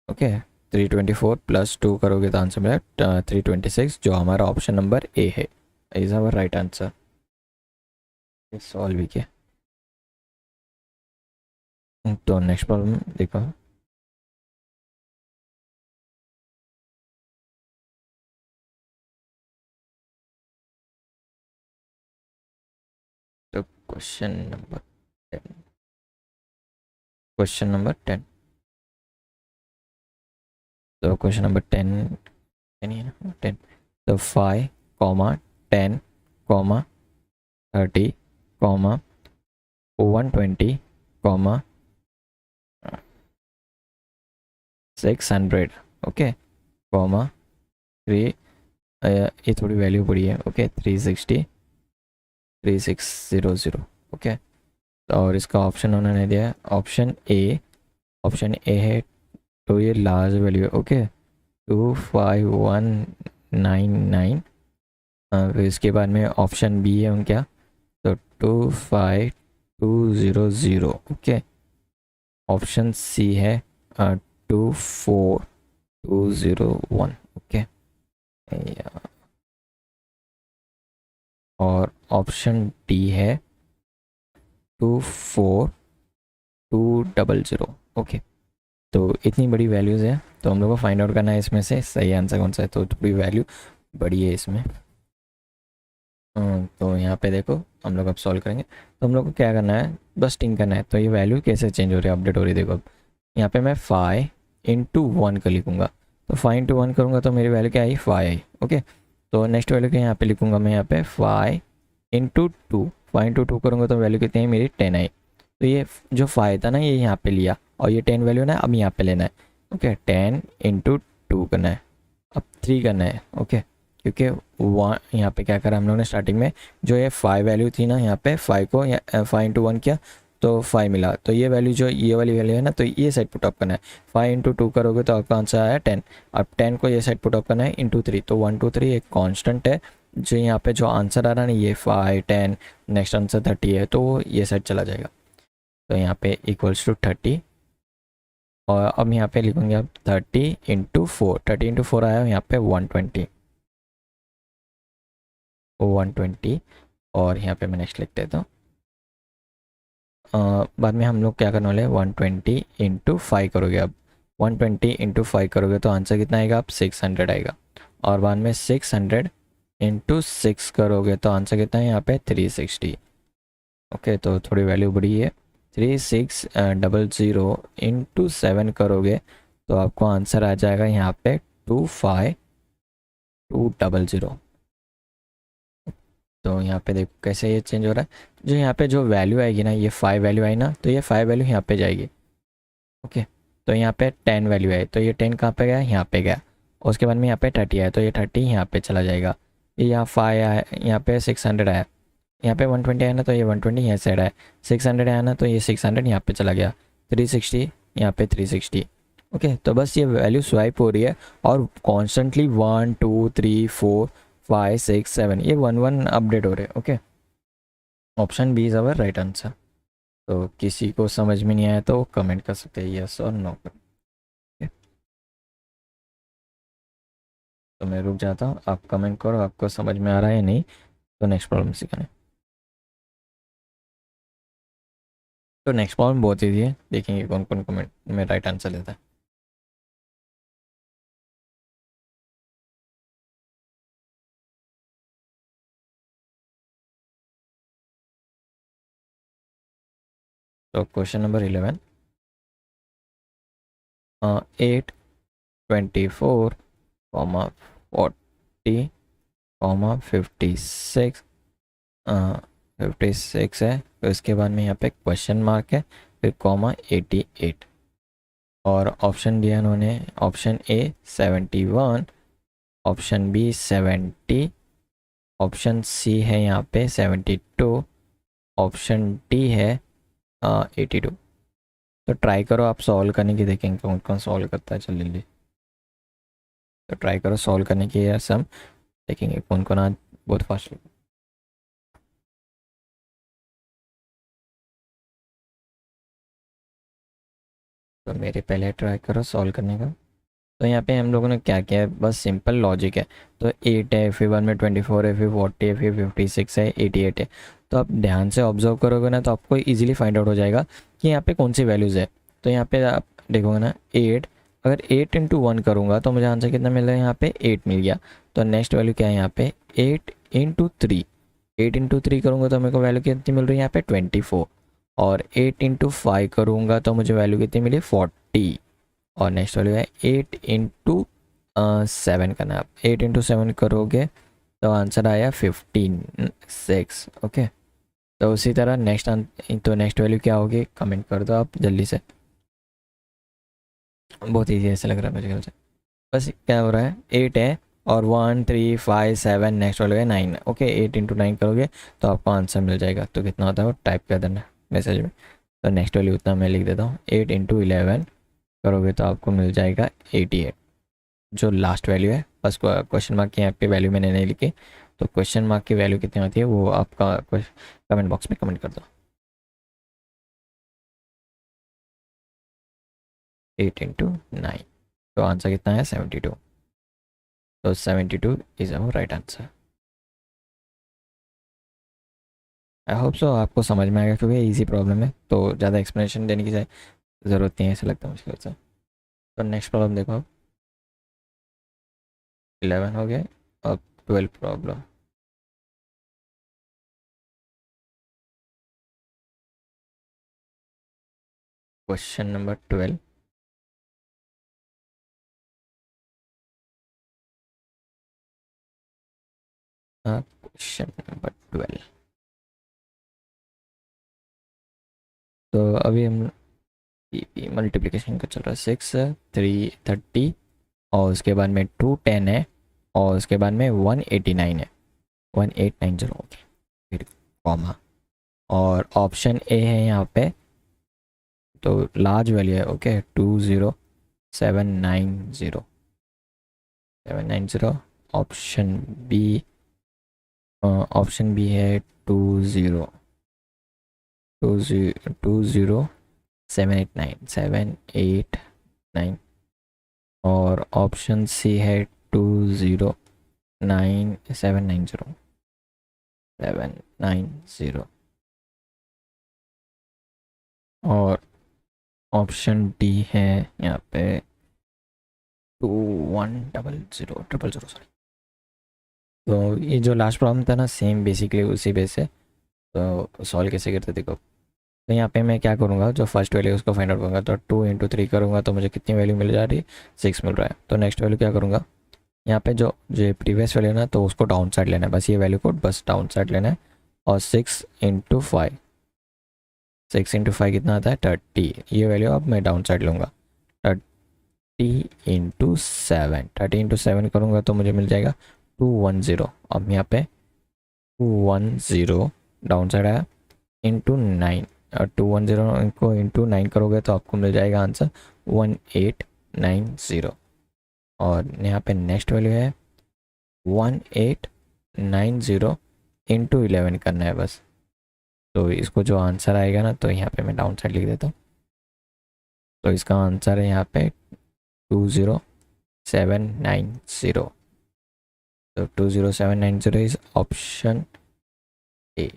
ओके 324 प्लस 2 करोगे तो आंसर मिलेगा 326, जो हमारा ऑप्शन नंबर ए है, is our right answer. Solve भी किया। तो नेक्स्ट प्रॉब्लम देखो। तो क्वेश्चन नंबर 10। तो क्वेश्चन नंबर 10 नहीं है ना 10। तो 5 comma 10 comma 30 comma 120 comma 600 okay comma 3 ये थोड़ी वैल्यू पड़ी है ओके 360 3600 ओके। और इसका ऑप्शन उन्होंने दिया है ऑप्शन ए है, तो ये लार्ज वैल्यू है ओके 25199। फिर इसके बाद में ऑप्शन बी है उनका, तो 25200 ओके। ऑप्शन सी है 24201 ओके। और ऑप्शन डी है 24200 ओके। तो इतनी बड़ी वैल्यूज़ है, तो हम लोग को फाइंड आउट करना है इसमें से सही आंसर कौन सा है। तो थोड़ी वैल्यू बड़ी है इसमें। तो यहाँ पे देखो हम लोग अब सॉल्व करेंगे। तो हम लोग को क्या करना है, बस टिंक करना है। तो ये वैल्यू कैसे चेंज हो रही है, अपडेट हो रही है। देखो अब यहाँ पे मैं 5 × 1 का लिखूँगा, तो 5 × 1 करूँगा तो मेरी वैल्यू क्या आई 5 आई ओके। तो नेक्स्ट वैल्यू क्या यहाँ पे लिखूँगा मैं, यहाँ पे 5 × 2 5 × 2 करूँगा तो वैल्यू कितनी आई मेरी 10 आई। तो ये जो 5 था ना ये यहाँ पे लिया, और ये 10 वैल्यू ना अब यहाँ पे लेना है ओके। 10 × 2 करना है, अब 3 करना है ओके। क्योंकि यहाँ पे क्या करा हम लोगों ने स्टार्टिंग में, जो ये 5 वैल्यू थी ना यहाँ पे 5 को 5 × 1 किया तो 5 मिला। तो ये वैल्यू जो ये वाली वैल्यू है ना, तो ये साइड पुट अप करना है। 5 × 2 करोगे तो आपका आंसर आया 10। अब 10 को ये साइड पुट अप करना है × 3। तो 1 2 3 एक कांस्टेंट है, जो यहाँ पे जो आंसर आ रहा है ना ये 5 10 नेक्स्ट आंसर 30 है, तो ये साइड चला जाएगा। तो यहाँ पे इक्वल्स टू 30, और अब यहाँ पे लिखूँगे अब 30 × 4। 30 × 4 आया यहाँ पे 120 और यहाँ पे मैं नेक्स्ट लिख देता हूँ। बाद में हम लोग क्या करने वाले हैं 120 × 5 करोगे। अब 120 × 5 करोगे तो आंसर कितना आएगा, अब 600 आएगा। और बाद में 600 × 6 करोगे तो आंसर कितना है यहाँ पे 360 ओके। तो थोड़ी वैल्यू बड़ी है। 3600 × 7 करोगे तो आपको आंसर आ जाएगा यहाँ पे 25200। तो यहाँ पे देखो कैसे ये चेंज हो रहा है। जो यहाँ पे जो वैल्यू आएगी ना, ये 5 वैल्यू आई ना, तो ये 5 वैल्यू यहाँ पे जाएगी ओके। तो यहाँ पे 10 वैल्यू है, तो ये 10 कहाँ पे गया, यहाँ पे गया। उसके बाद में यहाँ पे 30 आया, तो ये 30 यहाँ पे चला जाएगा। ये यहाँ 5 आया, यहाँ पे 600 आया, यहाँ पे 120 आया ना, तो ये 120 यहाँ साइड आया। 600 आया ना, तो ये 600 यहाँ पे चला गया। 360 यहाँ पे 360 ओके। तो बस ये वैल्यू स्वाइप हो रही है, और कॉन्स्टेंटली 1 2 3 4 5 6 7 ये 1 1 अपडेट हो रहे हैं okay. Option B is our right answer. तो किसी को समझ में नहीं आया तो कमेंट कर सकते हैं यस और नो कर। तो मैं रुक जाता हूँ, आप कमेंट करो आपको समझ में आ रहा है या नहीं। तो नेक्स्ट प्रॉब्लम सीखने। तो नेक्स्ट प्रॉब्लम बहुत ईजी है, देखेंगे कौन कौन कमेंट में राइट आंसर देता है। तो क्वेश्चन नंबर 11 8 24 40 56 56 है। फिर इसके बाद में यहाँ पे क्वेश्चन मार्क है, फिर कॉमा 88। और ऑप्शन दिया उन्होंने, option A 71, option B 70, option C है यहाँ पे 72, ऑप्शन डी है 82। तो ट्राई करो आप सॉल्व करने की, देखेंगे कौन कौन सॉल्व करता है। चल जल्दी। तो ट्राई करो सॉल्व करने की, या सम देखेंगे कौन कौन आज बहुत फास्ट। तो मेरे पहले ट्राई करो सॉल्व करने का। तो यहाँ पे हम लोगों ने क्या किया है, बस सिंपल लॉजिक है। तो 8 है, फिर 1 में 24 है, फिर 40 है, फिर 56 है, 88 है। तो आप ध्यान से ऑब्जर्व करोगे ना तो आपको इजीली फाइंड आउट हो जाएगा कि यहाँ पे कौन सी वैल्यूज़ है। तो यहाँ पे आप देखोगे ना 8, अगर 8 इंटू 1 करूँगा तो मुझे आंसर कितना मिल रहा है, यहाँ पे 8 मिल गया। तो नेक्स्ट वैल्यू क्या है यहाँ पे 8 इंटू 3, 8 इंटू 3 करूँगा तो मेरे को वैल्यू कितनी मिल रही है यहाँ पे 24। और 8 इंटू 5 करूँगा तो मुझे वैल्यू कितनी मिली 40। और नेक्स्ट वैल्यू है 8 इंटू 7 करना है। आप 8 इंटू 7 करोगे तो आंसर आया 15 6। ओके, तो उसी तरह नेक्स्ट तो नेक्स्ट वैल्यू क्या होगी कमेंट कर दो आप जल्दी से। बहुत ईजी ऐसा लग रहा है मुझे ख्याल से। बस क्या हो रहा है 8 है और 1 3 5 7, नेक्स्ट वैल्यू है 9। ओके, 8 इंटू 9 करोगे तो आपको आंसर मिल जाएगा। तो कितना होता है वो टाइप कर देना मैसेज में। तो नेक्स्ट वैल्यू उतना मैं लिख देता हूँ, 8 इंटू 11 करोगे तो आपको मिल जाएगा 88, जो लास्ट वैल्यू है। बस क्वेश्चन मार्क की यहाँ पे वैल्यू मैंने नहीं लिखी। तो क्वेश्चन मार्क की वैल्यू कितनी होती है वो आपका कमेंट बॉक्स में कमेंट कर दो। 8 इंटू 9, तो आंसर कितना है 72। तो 72 is our right answer. I hope so आपको समझ में आएगा, क्योंकि इजी प्रॉब्लम है तो ज़्यादा एक्सप्लेनेशन देने की ज़रूरत नहीं है ऐसा लगता है मुझे से। तो नेक्स्ट प्रॉब्लम देखो अब, 11 हो गया, अब 12 problem. Question number 12। Question number 12। तो अभी हम मल्टीप्लिकेशन का चल रहा है, 6 3 30, और उसके बाद में 2 10 है, और उसके बाद में 189 है, 1890 ओके, फिर कॉमा। और ऑप्शन ए है यहाँ पे, तो लार्ज वैल्यू है। Okay, 20790। Option B, option B है 20789। और ऑप्शन सी है 209 790। और ऑप्शन डी है यहाँ पे 2100 सॉरी। तो ये जो लास्ट प्रॉब्लम था ना, सेम बेसिकली उसी बेस से। तो सॉल्व कैसे करते देखो। तो यहाँ पे मैं क्या करूँगा, जो फर्स्ट वैल्यू उसको फाइंड आउट करूँगा। तो 2 इंटू 3 करूँगा तो मुझे कितनी वैल्यू मिल जा रही है, 6 मिल रहा है। तो नेक्स्ट वैल्यू क्या करूँगा, यहाँ पे जो जो प्रीवियस वैल्यू है ना, तो उसको डाउन साइड लेना है, बस ये वैल्यू को बस डाउन साइड लेना है। और 6 इंटू 5 कितना आता है 30। ये वैल्यू अब मैं डाउन साइड लूँगा। 30 इंटू 7 करूँगा तो मुझे मिल जाएगा 210। अब यहाँ पे 210 डाउन साइड आया, इंटू 9। और 210 को इंटू 9 करोगे तो आपको मिल जाएगा आंसर 1890। और यहाँ पे नेक्स्ट वैल्यू है 1890 इंटू 11 करना है बस। तो इसको जो आंसर आएगा ना, तो यहाँ पे मैं डाउन साइड लिख देता हूँ। तो इसका आंसर है यहाँ पे 20790। तो 20790 इज ऑप्शन ए।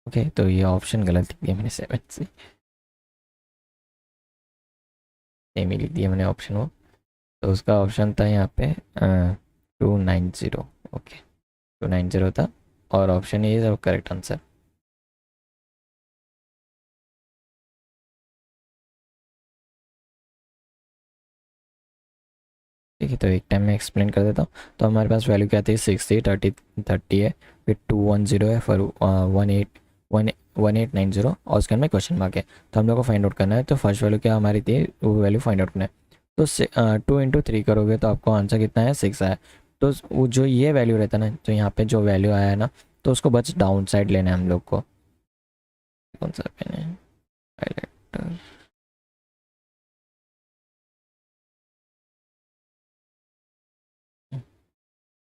ओके, तो ये ऑप्शन गलत लिख दिया मैंने, 7 से सेम ही लिख दिया मैंने ऑप्शन वो। तो उसका ऑप्शन था यहाँ पे 290। ओके, 290 था, और option A is correct answer. ठीक है, तो एक टाइम में एक्सप्लेन कर देता हूँ। तो हमारे पास वैल्यू क्या थी, 6 थी, 30 है, फिर 210 है, फिर 1890, और उसके अंदर क्वेश्चन मार्क है। तो हम लोग को फाइंड आउट करना है। तो फर्स्ट वैल्यू क्या हमारी थी, वो वैल्यू फाइंड आउट करना है। तो 2 इंटू 3 करोगे तो आपको आंसर कितना है 6 आया। तो वो जो ये वैल्यू रहता है ना, तो यहाँ पे जो वैल्यू आया है ना, तो उसको बस डाउन साइड लेना है हम लोग को। कौन सा पेन है, हाईलाइटर।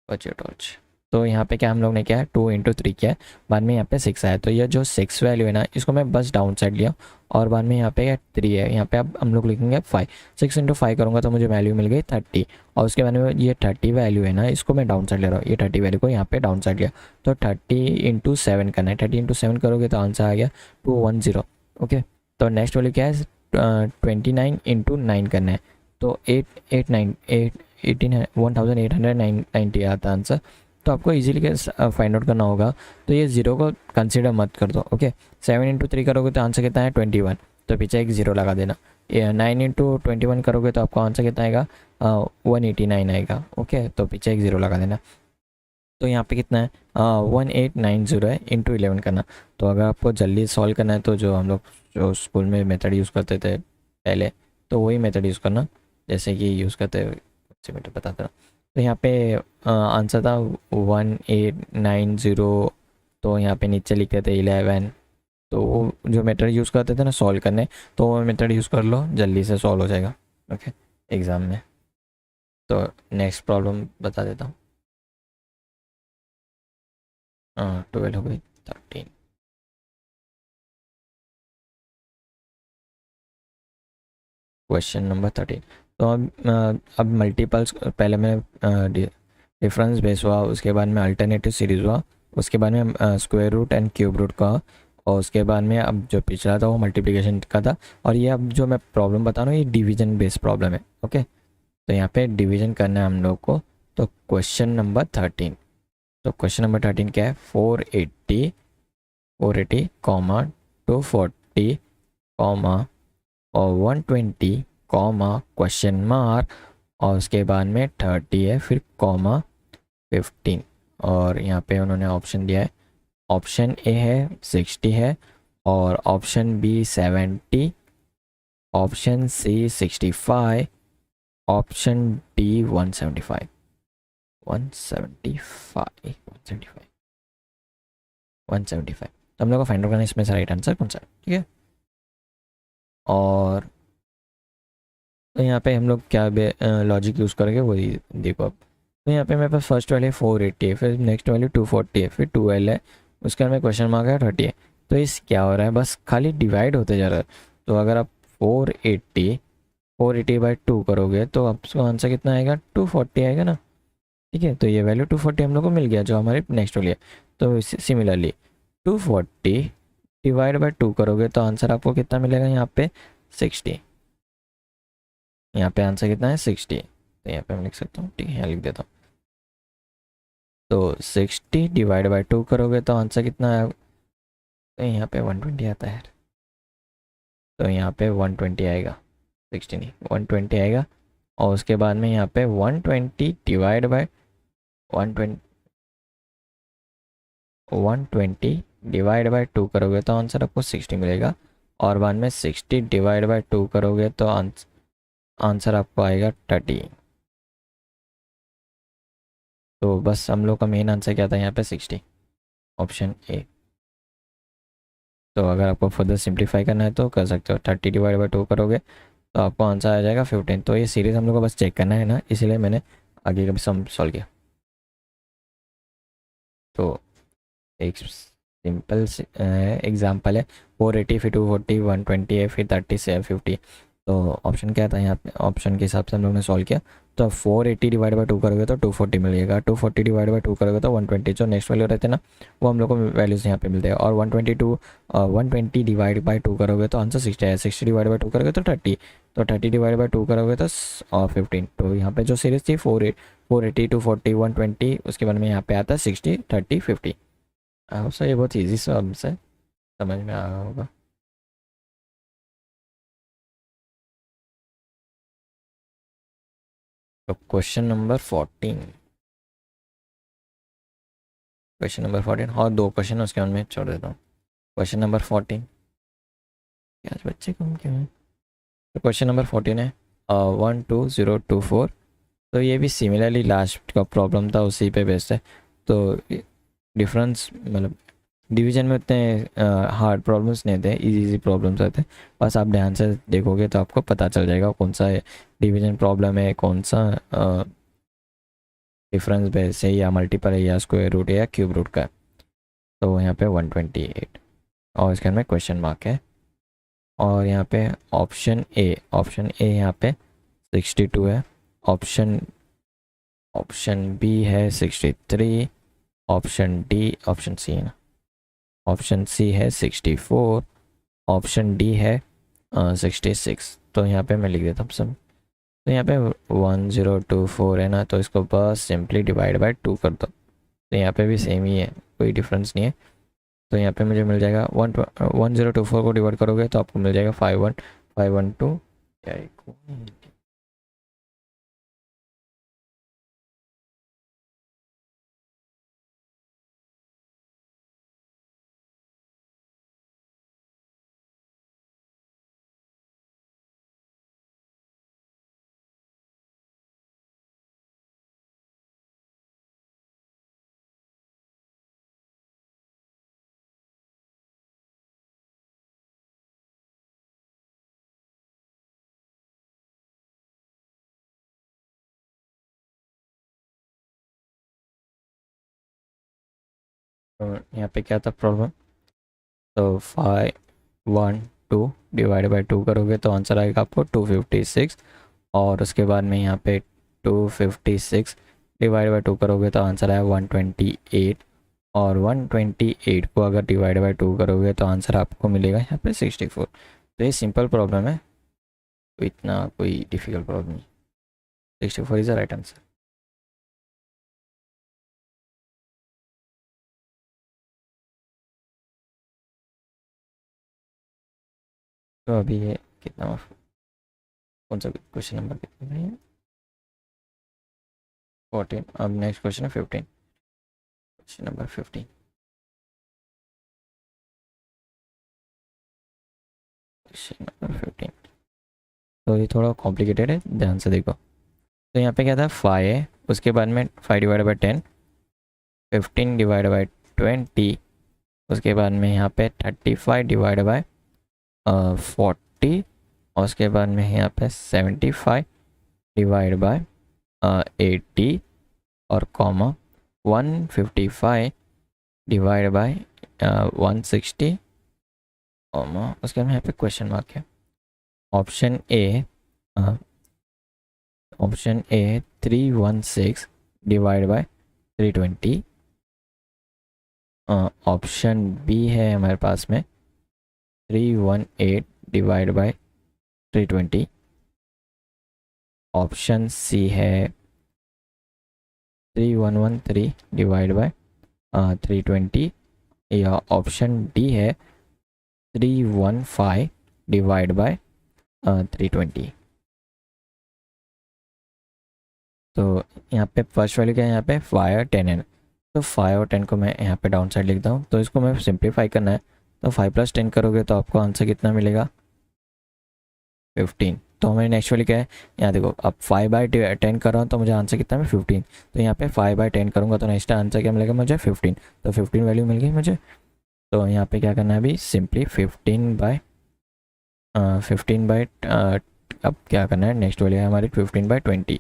बचे टॉर्च। तो यहाँ पे क्या हम लोग ने किया है, 2 × 3 किया है, बाद में यहाँ पे 6 आया, तो ये जो 6 वैल्यू है ना इसको मैं बस डाउन साइड लिया, और बाद में यहाँ पे 3 है, यहाँ पे अब हम लोग लिखेंगे 5। 6 × 5 करूँगा तो मुझे वैल्यू मिल गई 30, और उसके बाद में ये 30 वैल्यू है ना इसको मैं डाउन साइड ले रहा हूँ, ये 30 वैल्यू को यहाँ पे डाउन साइड लिया, तो 30 × 7 करना है, 30 × 7 करोगे तो आंसर आ गया 210। ओके, तो नेक्स्ट वैल्यू क्या है, 29 × 9 करना है, तो 1890 आता आंसर। तो आपको इजीली फाइंड आउट करना होगा, तो ये जीरो को कंसीडर मत कर दो। ओके, 7 × 3 करोगे तो आंसर कितना है 21, तो पीछे एक जीरो लगा देना। 9 × 21 करोगे तो आपका आंसर कितना आएगा 189 आएगा। ओके, तो पीछे एक जीरो लगा देना। तो यहाँ पे कितना है 1890 है, इंटू 11 करना। तो अगर आपको जल्दी सॉल्व करना है तो जो हम लोग जो स्कूल में मेथड यूज़ करते थे पहले, तो वही मेथड यूज़ करना जैसे कि यूज़ करते मेथड बताता हूँ। तो यहाँ पे आंसर था 1890, तो यहाँ पे नीचे लिखे थे 11। तो वो जो मेथड यूज़ करते थे ना सॉल्व करने, तो वो मेथड यूज़ कर लो, जल्दी से सॉल्व हो जाएगा ओके एग्ज़ाम में। तो नेक्स्ट प्रॉब्लम बता देता हूँ। 12 हो गई, 13। Question number 13। तो अब मल्टीपल्स, पहले में डिफरेंस बेस हुआ, उसके बाद में अल्टरनेटिव सीरीज हुआ, उसके बाद में square root and cube root का, और उसके बाद में अब जो पिछला था वो मल्टीप्लिकेशन का था, और ये अब जो मैं प्रॉब्लम बता रहा हूँ ये डिवीजन बेस्ड प्रॉब्लम है। ओके, तो यहाँ पे डिवीजन करना है हम लोग को। तो क्वेश्चन नंबर 13, तो क्वेश्चन नंबर 13 क्या है, 480 कॉमा 240 कॉमा और 120 कॉमा क्वेश्चन मार्क, और उसके बाद में 30 है, फिर कॉमा 15, और यहाँ पे उन्होंने ऑप्शन दिया है, ऑप्शन ए है 60 है, और option B 70, option C 65, option D 175। 175 तो हम लोग को फाइंड आउट करना है इसमें से राइट आंसर कौन सा है। ठीक है, और तो यहाँ पे हम लोग क्या लॉजिक यूज़ करेंगे वही देखो अब। तो यहाँ पे मेरे पास फर्स्ट वाली 480 है, फिर नेक्स्ट वाली 240 है, फिर 12 है, उसके बाद में क्वेश्चन मार्क है 30 है। तो इस क्या हो रहा है, बस खाली डिवाइड होते जा रहा है। तो अगर आप 480/2 करोगे तो आपको आंसर कितना आएगा 240 आएगा ना। ठीक है, तो ये वैल्यू 240 हम लोग को मिल गया जो हमारे नेक्स्ट वाली है। तो सिमिलरली 240/2 करोगे तो आंसर आपको कितना मिलेगा यहाँ पे 60। यहाँ पे आंसर कितना है 60, तो यहाँ पे मैं लिख सकता हूँ। ठीक है, यहाँ लिख देता हूँ। तो 60/2 करोगे तो आंसर कितना है, तो यहाँ पे 120 आता है, तो यहाँ पे 120 आएगा, 60 नहीं 120 आएगा। और उसके बाद में यहाँ पे 120/2 करोगे तो आंसर आपको 60 मिलेगा, और बाद में 60/2 करोगे तो आंसर आपको आएगा 30। तो बस हम लोग का मेन आंसर क्या था यहाँ पे 60, ऑप्शन ए। तो अगर आपको फर्दर सिंप्लीफाई करना है तो कर सकते हो, 30/2 करोगे तो आपको आंसर आ जाएगा 15। तो ये सीरीज़ हम लोग को बस चेक करना है ना, इसीलिए मैंने आगे का भी सम सॉल्व किया। तो एक सिंपल एग्जांपल है, 480 फिर 240 120 है, फिर 30 से 50। तो ऑप्शन क्या था यहाँ पे, ऑप्शन के हिसाब से हम लोग ने सॉल्व किया। तो 480/2 करोगे तो 240 मिलेगा, 240/2 करोगे तो 120, जो नेक्स्ट वैल्यू रहते हैं ना वो हम लोग को वैल्यूज़ यहाँ पे मिलते हैं। और 120/2 करोगे तो आंसर 60 है, 60/2 करोगे तो 30, तो 30/2 करोगे तो 15। तो यहाँ पे जो सीरीज थी 480 240 120, उसके बाद में यहाँ पे आता है 60 30 50। सर ये बहुत ईजी सा हमसे समझ में आ रहा होगा। तो क्वेश्चन नंबर 14 और दो क्वेश्चन उसके बाद में छोड़ देता हूँ। क्वेश्चन नंबर 14, आज बच्चे कम क्यों हैं। तो क्वेश्चन नंबर 14 है 12024। तो ये भी सिमिलरली लास्ट का प्रॉब्लम था उसी पे बेस्ड है। तो डिफरेंस मतलब डिवीजन में उतने हार्ड प्रॉब्लम्स नहीं थे, इजी प्रॉब्लम्स रहते। बस आप ध्यान से देखोगे तो आपको पता चल जाएगा कौन सा डिवीजन प्रॉब्लम है, कौन सा डिफरेंस बेस है या मल्टीपल है या स्क्वायर रूट है या क्यूब रूट का है। तो यहाँ पे 128 और इसके अंदर क्वेश्चन मार्क है। और यहाँ पे ऑप्शन ए यहाँ पे 62 है। ऑप्शन बी है 63। ऑप्शन सी है ना, ऑप्शन सी है 64। ऑप्शन डी है 66। तो यहाँ पे मैं लिख देता हूँ सब। तो यहाँ पे 1024 है ना, तो इसको बस सिंपली डिवाइड बाय 2 कर दो। तो यहाँ पे भी सेम ही है, कोई डिफरेंस नहीं है। तो यहाँ पे मुझे मिल जाएगा 1024 को डिवाइड करोगे तो आपको मिल जाएगा 51512। तो यहाँ पे क्या था प्रॉब्लम, तो 512 डिवाइड बाई 2 करोगे तो आंसर आएगा आपको 256। और उसके बाद में यहाँ पे 256 डिवाइड बाई 2 करोगे तो आंसर आया 128। और 128 को अगर डिवाइड बाई 2 करोगे तो आंसर आपको मिलेगा यहाँ पे 64। तो ये सिंपल प्रॉब्लम है, तो इतना कोई डिफ़िकल्ट प्रॉब्लम नहीं। 64 इज़ द राइट आंसर। तो अभी ये कितना, कौन सा क्वेश्चन नंबर कितना है, 14। अब नेक्स्ट क्वेश्चन है 15, क्वेश्चन नंबर 15। क्वेश्चन नंबर 15 तो ये थोड़ा कॉम्प्लिकेटेड है, ध्यान से देखो। तो यहाँ पे क्या था 5 है, उसके बाद में 5 डिवाइड बाई 10, 15 डिवाइड बाई 20, उसके बाद में यहाँ पे 35 डिवाइड बाई 40, और उसके बाद में यहाँ पे 75 डिवाइड बाई 80 और कॉमा 155 डिवाइड बाई 160 कॉमा, उसके बाद में यहाँ पे क्वेश्चन मार्क है। Option A 316 divide by 320। Option B है हमारे पास में 318 डिवाइड बाय 320। ऑप्शन सी है 3113 डिवाइड बाय 320, या ऑप्शन डी है 315 डिवाइड बाय 320। तो यहाँ पे फर्स्ट वैल्यू क्या है, यहाँ पे 5 और 10 है, तो 5 और 10 को मैं यहाँ पे डाउन साइड लिखता हूँ। तो इसको मैं सिंप्लीफाई करना है, तो 5 प्लस 10 करोगे तो आपको आंसर कितना मिलेगा 15। तो हमारी नेक्स्ट वैल्यू क्या है, यहाँ देखो अब 5 बाई 10 कर रहा हूँ तो मुझे आंसर कितना है 15। तो यहाँ पे 5 बाई 10 करूँगा तो नेक्स्ट आंसर क्या मिलेगा मुझे 15। तो 15 वैल्यू मिल गई मुझे। तो यहाँ पे क्या करना है अभी, सिंपली 15 बाई अब क्या करना है, नेक्स्ट वैल्यू है हमारी 15 बाई 20।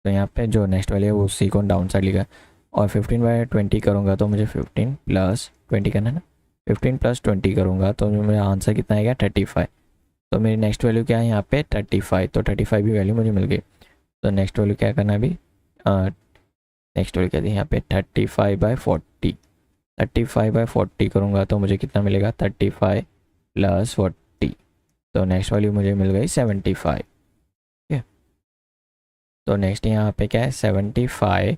तो यहाँ पे जो नेक्स्ट वैल्यू है वो उसी को डाउन साइड लिखा है, और 15 बाई 20 करूँगा तो मुझे 15 प्लस 20 करना है ना, 15 प्लस 20 करूँगा तो मेरा आंसर कितना आएगा 35। तो मेरी नेक्स्ट वैल्यू क्या है यहाँ पे 35, तो 35 भी वैल्यू मुझे मिल गई। तो नेक्स्ट वैल्यू क्या करना है अभी, नेक्स्ट वैल्यू क्या थी यहाँ पे 35 बाई 40। 35 बाई 40 करूँगा तो मुझे कितना मिलेगा 35 प्लस 40, तो नेक्स्ट वैल्यू मुझे मिल गई 75। ठीक है, तो नेक्स्ट यहाँ पे क्या है 75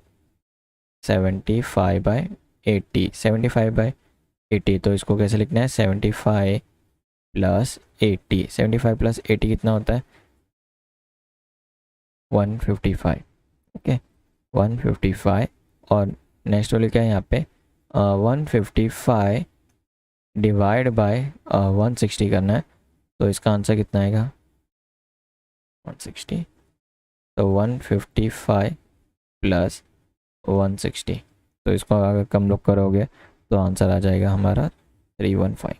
बाई 80, 75 बाई 80। तो इसको कैसे लिखना है 75 प्लस 80, 75 प्लस 80 कितना होता है 155। ओके 155, और नेक्स्ट वैल्यू क्या है यहाँ पे 155 डिवाइड बाय 160 करना है, तो इसका आंसर कितना आएगा 160। तो 155 प्लस 160, तो इसको अगर कम लोग करोगे तो आंसर आ जाएगा हमारा 315।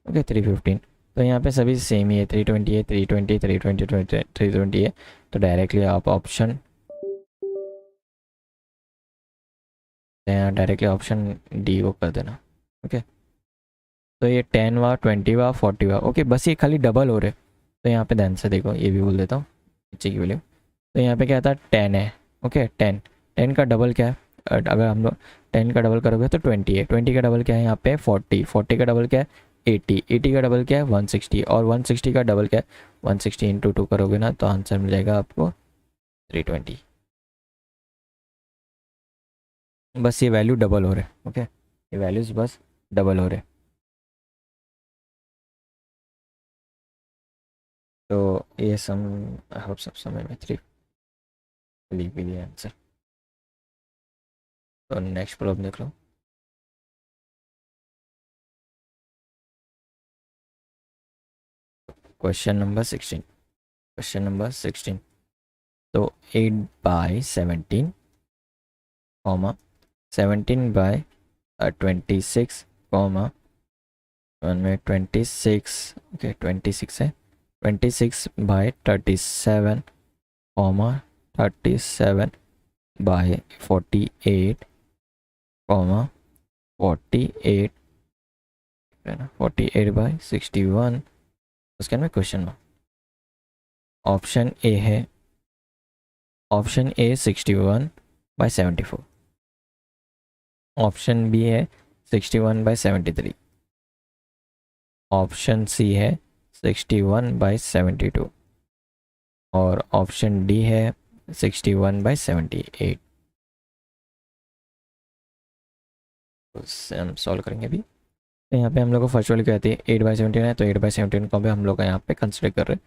ओके 315। तो यहाँ पे सभी सेम ही है, 320 है, 320, 320, 320 है। तो डायरेक्टली आप ऑप्शन डायरेक्टली ऑप्शन डी को कर देना। ओके, तो ये 10 हुआ, 20 हुआ, 40 हुआ। ओके, बस ये खाली डबल हो रहे। तो यहाँ पे ध्यान से देखो, ये भी बोल देता हूँ नीचे की वैल्यू। तो यहाँ पे क्या था, 10 है। ओके, 10, 10 का डबल क्या है, अगर हम लोग 10 का डबल करोगे तो 20 है। 20 का डबल क्या है यहाँ पे, 40, 40 का डबल क्या है, 80, 80 का डबल क्या है, 160, और 160 का डबल क्या है, 160 इंटू 2 करोगे ना तो आंसर मिल जाएगा आपको 320। बस ये वैल्यू डबल हो रहे। ओके, ये वैल्यूज बस डबल हो रहे। तो ये सम आई होप सब समय में 3 लिख भी दिया आंसर। तो नेक्स्ट प्रॉब्लम देख लो। Question number 16, question number 16। तो 8/17 कॉमा 17/26 कॉमा 1 में 26। ओके, 26 है, 26/37 कॉमा 37/48 कॉमा 48 है ना, 48/61। उसके अंदर क्वेश्चन में ऑप्शन ए है, ऑप्शन ए 61/74, ऑप्शन बी है 61/73, ऑप्शन सी है 61/72 और ऑप्शन डी है 61/78। तो हम सॉल्व करेंगे अभी। तो यहाँ पे हम लोग को फर्स्ट वाली कहती है 8/17 है, तो 8/17 को भी हम लोग यहाँ पे कंसिडर कर रहे हैं।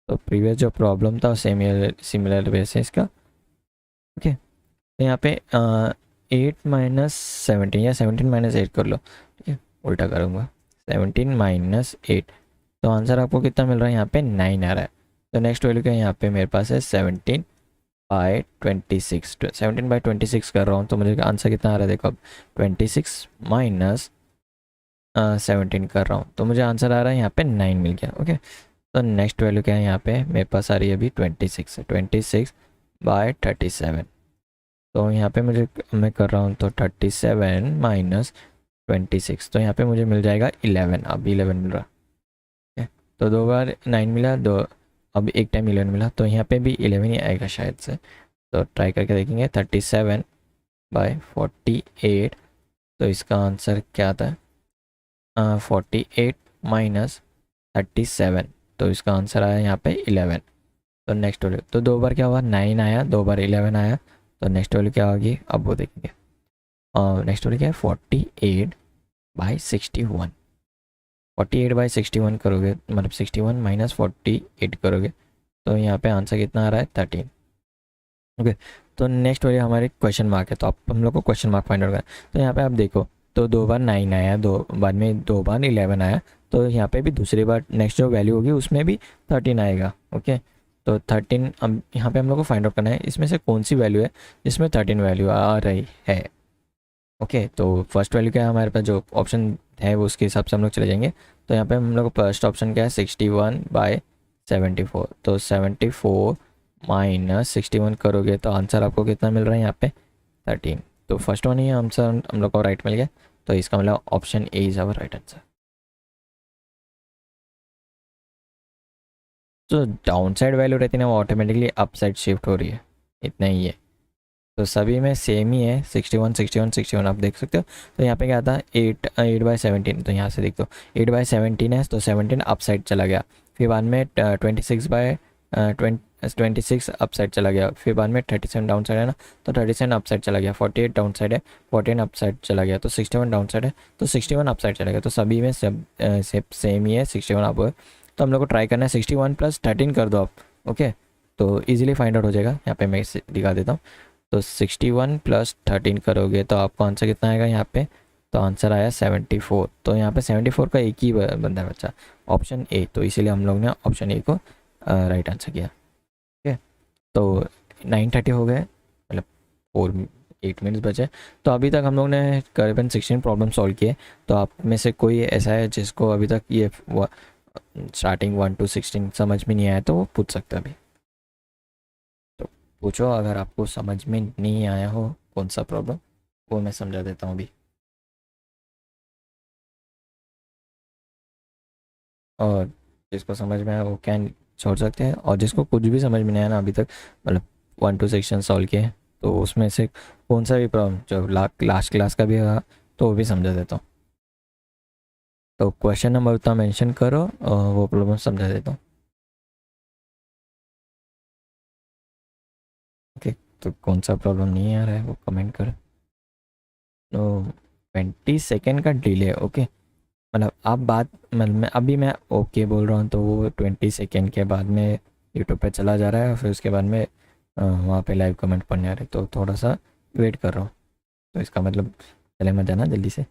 तो प्रीवियस जो प्रॉब्लम था सिमिलर वे से इसका। ओके, तो यहाँ पे 8-17 या 17-8 कर लो। ठीक है, उल्टा करूँगा, 17-8। तो आंसर आपको कितना मिल रहा है, यहाँ पे 9 आ रहा है। तो नेक्स्ट वैल्यू क्या है, यहाँ पे मेरे पास है 17/26। 17/26 कर रहा हूँ तो मुझे आंसर कितना आ रहा है, देखो अब 26 माइनस 17 कर रहा हूँ तो मुझे आंसर आ रहा है यहाँ पे 9 मिल गया। ओके, तो नेक्स्ट वैल्यू क्या है, यहाँ पे मेरे पास आ रही है अभी 26 है, 26/37। तो यहाँ पे मुझे मैं कर रहा हूँ तो 37 माइनस 26, तो यहाँ पे मुझे मिल जाएगा 11। अब 11 मिल रहा है, तो 2 बार 9 मिला, दो अब एक टाइम 11 मिला, तो यहाँ पे भी 11 ही आएगा शायद से। तो ट्राई करके देखेंगे, 37/48। तो इसका आंसर क्या था, 48 माइनस 37, तो इसका आंसर आया यहाँ पे 11। तो नेक्स्ट वैल्यू, तो 2 बार क्या हुआ, 9 आया, 2 बार 11 आया, तो नेक्स्ट वैल्यू क्या होगी अब वो देखेंगे। नेक्स्ट वैल्यू क्या है, 48/61। 48/61 करोगे मतलब 61 माइनस 48 करोगे तो यहाँ पे आंसर कितना आ रहा है, 13। ओके, तो नेक्स्ट वैल्यू हमारे क्वेश्चन मार्क है, तो आप हम लोग को क्वेश्चन मार्क फाइंड आउट करना है। तो यहाँ पे आप देखो, तो 2 बार 9 आया, दो बाद में 2 बार 11 आया, तो यहाँ पे भी दूसरी बार नेक्स्ट जो वैल्यू होगी उसमें भी 13 आएगा। ओके, तो 13 अब यहाँ पे हम लोग को फाइंड आउट करना है इसमें से कौन सी वैल्यू है जिसमें 13 वैल्यू आ रही है। ओके, तो फर्स्ट वैल्यू क्या है हमारे पास, जो ऑप्शन है वो उसके हिसाब से हम लोग चले जाएंगे। तो यहाँ पे हम लोग को फर्स्ट ऑप्शन क्या है, 61/74। तो 74 माइनस 61 करोगे तो आंसर आपको कितना मिल रहा है यहाँ पे, 13। तो फर्स्ट वन ही आंसर हम लोग को राइट मिल गया। तो इसका मतलब option A is our right answer. जो डाउन साइड वैल्यू रहती है ना वो ऑटोमेटिकली अप साइड शिफ्ट हो रही है, इतना ही है। तो सभी में सेम ही है, 61 61 61 आप देख सकते हो। तो यहाँ पे क्या था, 8/17, तो यहाँ से देख दो 8/17 है तो 17 अप साइड चला गया। फिर बाद में 26 अप साइड चला गया। फिर बाद में 37 डाउन साइड है ना, तो 37 अप साइड चला गया। 48 डाउन साइड है, 14 अप साइड चला गया। तो 61 डाउन साइड है तो 61 अप साइड चला गया। तो सभी में सब सेम ही है, 61 अप है। तो हम लोग को ट्राई करना है 61 + 13 कर दो आप। ओके, तो ईजिली फाइंड आउट हो जाएगा। यहाँ पे मैं इसे दिखा देता हूँ। तो 61 + 13 करोगे तो आपको आंसर कितना आएगा यहाँ पे, तो आंसर आया 74। तो यहाँ पे 74 का एक ही बंदा है बच्चा, ऑप्शन ए। तो इसीलिए हम लोग ने ऑप्शन ए को राइट आंसर किया। ठीक है, तो 9:30 हो गए, मतलब 8 मिनट्स बचे। तो अभी तक हम लोग ने करीबन 16 प्रॉब्लम सॉल्व किए। तो आप में से कोई ऐसा है जिसको अभी तक ये स्टार्टिंग 1 to 16 समझ में नहीं आया तो वो पूछ सकता है अभी। तो पूछो, अगर आपको समझ में नहीं आया हो कौन सा प्रॉब्लम, वो मैं समझा देता हूँ अभी। और जिसको समझ में आया वो कैन छोड़ सकते हैं, और जिसको कुछ भी समझ में नहीं आया ना अभी तक, मतलब 1 to 6 सॉल्व किए, तो उसमें से कौन सा भी प्रॉब्लम जो लास्ट क्लास का भी होगा तो वो भी समझा देता हूँ। तो क्वेश्चन नंबर उतना मेंशन करो और वो प्रॉब्लम समझा देता हूँ। ओके, तो कौन सा प्रॉब्लम नहीं आ रहा है वो कमेंट करो। तो 20 सेकेंड का डिले, ओके, मतलब आप बात, मतलब मैं ओके बोल रहा हूँ तो वो 20 सेकेंड के बाद में यूट्यूब पे चला जा रहा है, और फिर उसके बाद में वहाँ पे लाइव कमेंट पढ़ने आ रहे, तो थोड़ा सा वेट कर रहा हूँ। तो इसका मतलब चले मत जाना जल्दी से।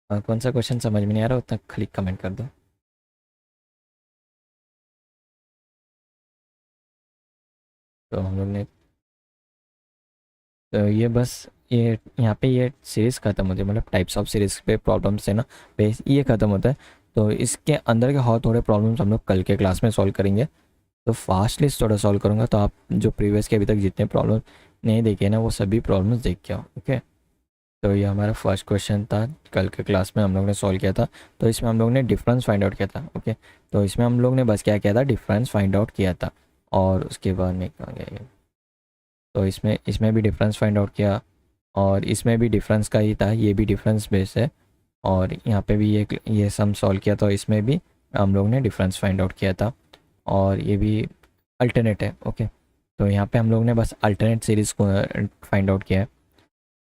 कौन सा क्वेश्चन समझ में नहीं आ रहा उतना खाली कमेंट कर दो। तो हम लोग ने, तो ये बस, ये यहाँ पे ये सीरीज़ ख़त्म होती है, मतलब टाइप्स ऑफ सीरीज़ पे प्रॉब्लम्स है ना, बेस ये ख़त्म होता है। तो इसके अंदर के और थोड़े प्रॉब्लम्स हम लोग कल के क्लास में सॉल्व करेंगे। तो फास्ट लिस्ट थोड़ा सॉल्व करूँगा, तो आप जो प्रीवियस के अभी तक जितने प्रॉब्लम नहीं देखे ना वो सभी प्रॉब्लम्स देख के आओ, ओके। तो ये हमारा फर्स्ट क्वेश्चन था, कल के क्लास में हम लोग ने सॉल्व किया था। तो इसमें हम लोग ने डिफरेंस फाइंड आउट किया था, ओके। तो इसमें हम लोग ने बस क्या किया था, डिफरेंस फाइंड आउट किया था। और उसके बाद में कहाँ गया ये? तो इसमें इसमें भी डिफरेंस फाइंड आउट किया, और इसमें भी डिफरेंस का ही था, ये भी डिफरेंस बेस है। और यहाँ पे भी ये सम सॉल्व किया, तो इसमें भी हम लोग ने डिफरेंस फाइंड आउट किया था। और ये भी अल्टरनेट है, ओके। तो यहाँ पे हम लोग ने बस अल्टरनेट सीरीज़ को फाइंड आउट किया है।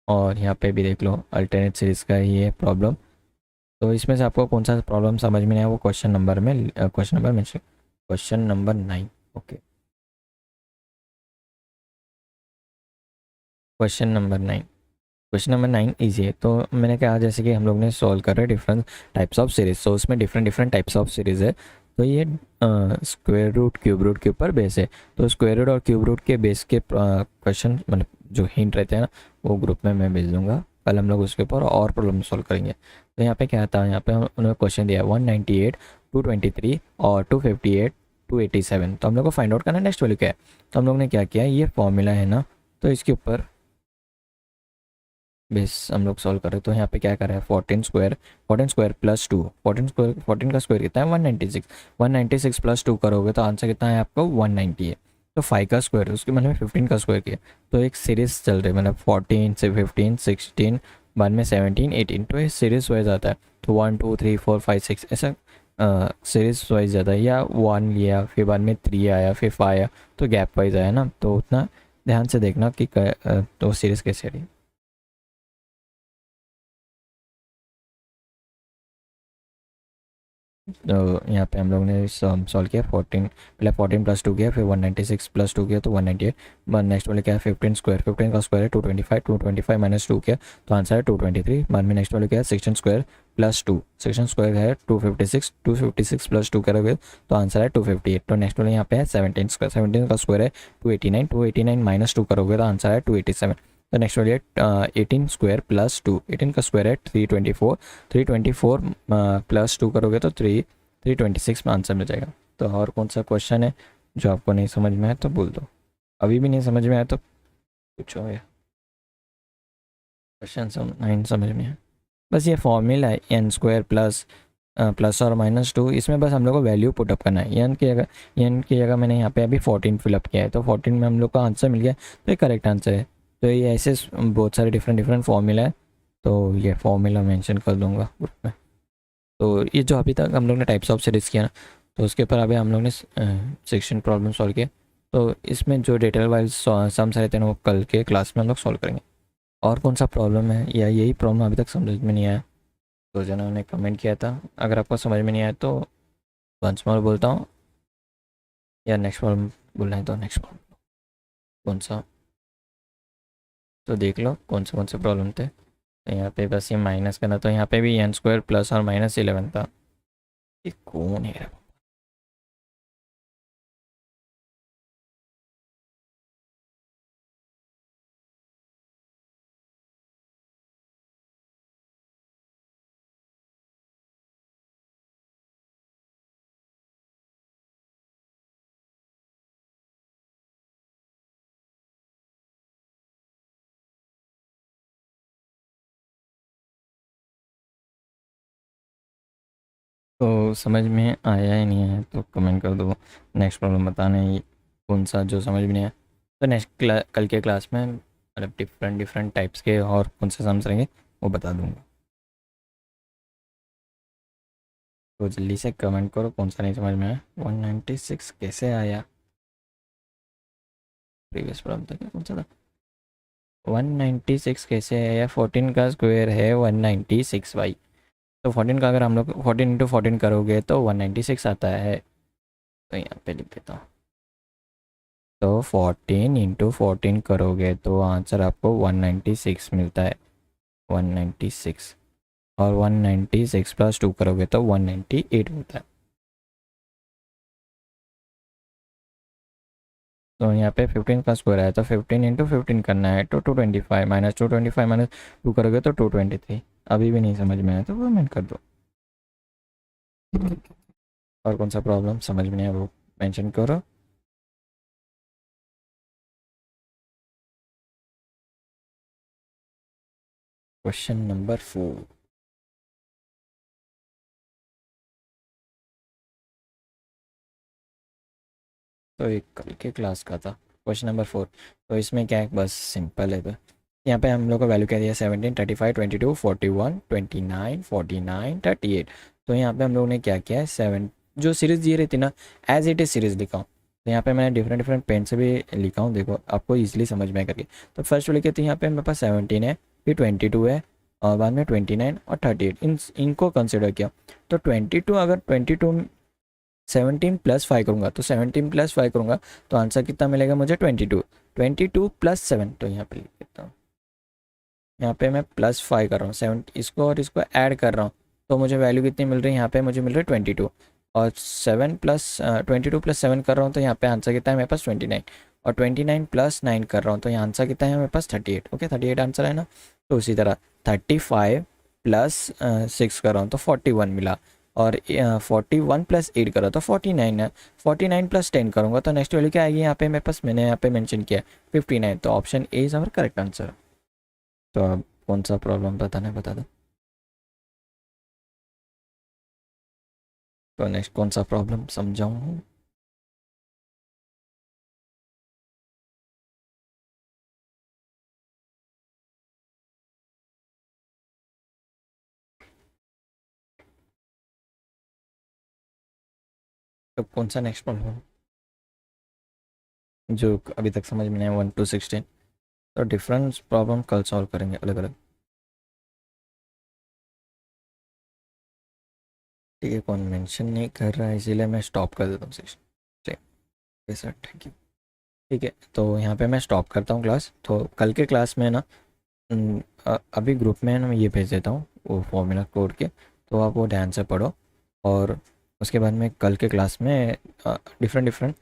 और यहाँ पे भी देख लो अल्टरनेट सीरीज़ का ही है प्रॉब्लम। तो इसमें से आपको कौन सा प्रॉब्लम समझ में नहीं आया वो क्वेश्चन नंबर में, क्वेश्चन नंबर में, question number 9, okay. Question number 9 easy है। तो मैंने कहा जैसे कि हम लोग ने सॉल्व कर रहे हैं डिफरेंट टाइप्स ऑफ सीरीज, तो उसमें different different types of series है। तो ये स्क्वायर रूट क्यूब रूट के ऊपर बेस है। तो स्क्वायर रूट और क्यूब रूट के बेस के क्वेश्चन, मतलब जो हिंट रहते हैं ना, वो ग्रुप में मैं भेज दूंगा। कल हम लोग उसके ऊपर और प्रॉब्लम सॉल्व करेंगे। तो यहाँ पे क्या था, यहाँ पे उन्होंने क्वेश्चन दिया 198, 223 और 258, 287। तो हम लोग को फाइंड आउट करना है नेक्स्ट वैल्यू क्या है। तो हम लोग ने क्या किया, ये फॉर्मूला है ना, तो इसके ऊपर बेस हम लोग सॉल्व करें। तो यहाँ पे क्या करें, 14 स्क्वायर प्लस 2, 14 का स्क्वायर कितना है 196, 196 प्लस 2 करोगे तो आंसर कितना है आपको 190 है। तो 5 का स्क्वायर, उसके मतलब 15 का स्क्वायर किया। तो एक सीरीज चल रही है, मतलब 14 से 15 16 बाद में 17 18, तो ये सीरीज वाइज आता है। तो 1 2 3 4 5 6 ऐसा सीरीज वाइज जाता है, या 1 लिया फिर बाद में 3 आया फिर 5 आया, तो गैप वाइज आया ना। तो उतना ध्यान से देखना कि तो सीरीज कैसे रही। तो यहाँ पे हम लोग ने सॉल्व किया 14, पहले 14 प्लस 2 किया, फिर 196 प्लस 2 किया तो 198। बाद नेक्स्ट वाले क्या है 15 स्क्वायर, 15 का स्क्वायर है 225, 225 माइनस 2 किया तो आंसर है 223। बाद में नेक्स्ट वाले क्या है 16 स्क्वायर प्लस 2, 16 स्क्वायर है 256, 256 प्लस 2 करोगे तो आंसर है 258। तो नेक्स्ट वाले यहाँ पे है 17 स्क्वायर, 17 का स्क्वायर है 289, 289 माइनस 2 करोगे तो आंसर है 287। तो नेक्स्ट वाली है 18 स्क्वायर प्लस 2, 18 का स्क्वायर है 324, 324 प्लस 2 करोगे तो 326 में आंसर मिल जाएगा। तो और कौन सा क्वेश्चन है जो आपको नहीं समझ में आया तो बोल दो, अभी भी नहीं समझ में आया तो पूछो। या क्वेश्चन 9 समझ में है, बस ये फॉर्मूला है एन स्क्वायर प्लस प्लस और माइनस 2, इसमें बस हम लोग को वैल्यू पुटअप करना है। एन की जगह मैंने यहाँ पे अभी 14 फिलअप किया है, तो 14 में हम लोग का आंसर मिल गया, तो ये करेक्ट आंसर है। तो ये ऐसे बहुत सारे डिफरेंट डिफरेंट फार्मूला है, तो ये फार्मूला मेंशन कर दूंगा ग्रुप में। तो ये जो अभी तक हम लोग ने टाइप्स ऑफ सीरीज़ किया ना, तो उसके ऊपर अभी हम लोग ने सेक्शन प्रॉब्लम सॉल्व किया। तो इसमें जो डिटेल वाइज सम्स रहते हैं ना, वो कल के क्लास में हम लोग सॉल्व करेंगे। और कौन सा प्रॉब्लम है या यही प्रॉब्लम अभी तक समझ में नहीं आया, तो जनों ने कमेंट किया था। अगर आपको समझ में नहीं आया तो वंस मोर बोलता हूँ, या नेक्स्ट प्रॉब्लम बोलना है तो नेक्स्ट प्रॉब्लम कौन सा, तो देख लो कौन से प्रॉब्लम थे। तो यहाँ पे बस ये माइनस करना, तो यहाँ पे भी एन स्क्वायर प्लस और माइनस 11 था। ये कौन है। समझ में आया ही नहीं है तो कमेंट कर दो। नेक्स्ट प्रॉब्लम बताना है कौन सा जो समझ में नहीं आया, तो नेक्स्ट कल के क्लास में मतलब डिफरेंट डिफरेंट टाइप्स के और कौन से सम्स रहेंगे वो बता दूंगा। तो जल्दी से कमेंट करो कौन सा नहीं समझ में आया। 196 कैसे आया, प्रीवियस प्रॉब्लम था क्या, कौन सा था? 196 कैसे आया? 14 का स्क्वायर है 196y। तो 14 का अगर हम लोग 14 × 14 करोगे तो 196 आता है। तो यहाँ पे लिख देता हूँ। तो 14 × 14 करोगे तो आंसर आपको 196 मिलता है, 196। और 196 + 2 करोगे तो 198 मिलता है। तो यहाँ पे 15 का स्क्वायर है तो 15 × 15 करना है तो 225 -225 -2 करोगे तो 223। अभी भी नहीं समझ में आया तो कमेंट कर दो। और कौन सा प्रॉब्लम समझ में आया वो मेंशन करो। Question number 4। तो एक कल के क्लास का था क्वेश्चन नंबर 4। तो इसमें क्या है, बस सिंपल है। तो यहाँ पे हम लोग को वैल्यू क्या दिया, 17, 35, 22, 41, 29, 49, 38। तो यहाँ पे हम लोगों ने क्या किया है, 7 जो सीरीज़ दी रही थी ना, एज इट इज़ सीरीज़ लिखा हूँ। तो यहाँ पे मैंने डिफरेंट डिफरेंट पेन से भी लिखा हूँ, देखो आपको ईजिली समझ में करके। तो फर्स्ट लिखे थे यहाँ पे मेरे पास 17 है, फिर 22 है, और बाद में 29 और 38 इनको कंसिडर किया। तो 22 अगर 22 17 + 5 करूँगा तो 17 + 5 करूँगा तो आंसर कितना मिलेगा मुझे, 22। 22 + 7, तो यहाँ पे लिख देता हूँ। यहाँ पे मैं +5 कर रहा हूँ, 7 इसको और इसको ऐड कर रहा हूँ तो मुझे वैल्यू कितनी मिल रही है, यहाँ पे मुझे मिल रही है 22। और 22 + 7 कर रहा हूँ तो यहाँ पे आंसर कितना है मेरे पास, 29। और 29 + 9 कर रहा हूँ तो यहाँ आंसर कितना है मेरे पास, 38। ओके 38 आंसर है ना। तो उसी तरह 35 + 6 कर रहा हूँ तो 41 मिला। और 41 + 8 करो तो 49 है। 49 + 10 करूँगा तो नेक्स्ट वैल्यू क्या आएगी यहाँ पे मेरे पास, मैंने यहाँ पे मेंशन किया 59। तो option A is our correct answer. तो अब कौन सा प्रॉब्लम बताना है बता दो। तो नेक्स्ट कौन सा प्रॉब्लम समझाऊँ। तो कौन सा नेक्स्ट प्रॉब्लम जो अभी तक समझ में नहीं आया, 1 to 16। तो डिफरेंस प्रॉब्लम कल सॉल्व करेंगे अलग अलग। ठीक है, कौन मेंशन नहीं कर रहा है इसीलिए मैं स्टॉप कर देता हूँ सेशन। ठीक है सर, थैंक यू। ठीक है, तो यहाँ पे मैं स्टॉप करता हूँ क्लास। तो कल के क्लास में ना अभी ग्रुप में ना मैं ये भेज देता हूँ वो फॉर्मूला कोड के, तो आप वो ध्यान से पढ़ो। और उसके बाद में कल के क्लास में डिफरेंट डिफरेंट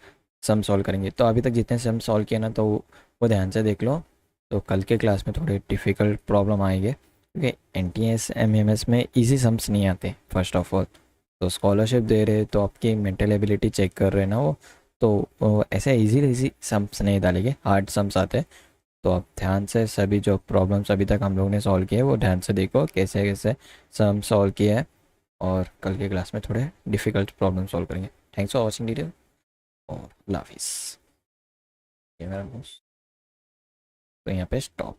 सम सॉल्व करेंगे। तो अभी तक जितने सम सॉल्व किए ना तो वो ध्यान से देख लो। तो कल के क्लास में थोड़े डिफ़िकल्ट प्रॉब्लम आएंगे क्योंकि NTS MMS में इजी सम्स नहीं आते फर्स्ट ऑफ ऑल। तो स्कॉलरशिप दे रहे तो आपकी मेंटल एबिलिटी चेक कर रहे ना वो, तो वो ऐसे इजी सम्स नहीं डालेंगे, हार्ड सम्स आते हैं। तो आप ध्यान से सभी जो प्रॉब्लम्स अभी तक हम लोगों ने सॉल्व किए वो ध्यान से देखो कैसे कैसे सम सॉल्व किए हैं। और कल के क्लास में थोड़े डिफ़िकल्ट प्रॉब्लम सॉल्व करेंगे। थैंक्स फॉर वॉचिंग डिटेल और अल्लाह हाफिज़। ये मेरा दोस्त, तो यहाँ पे स्टॉप।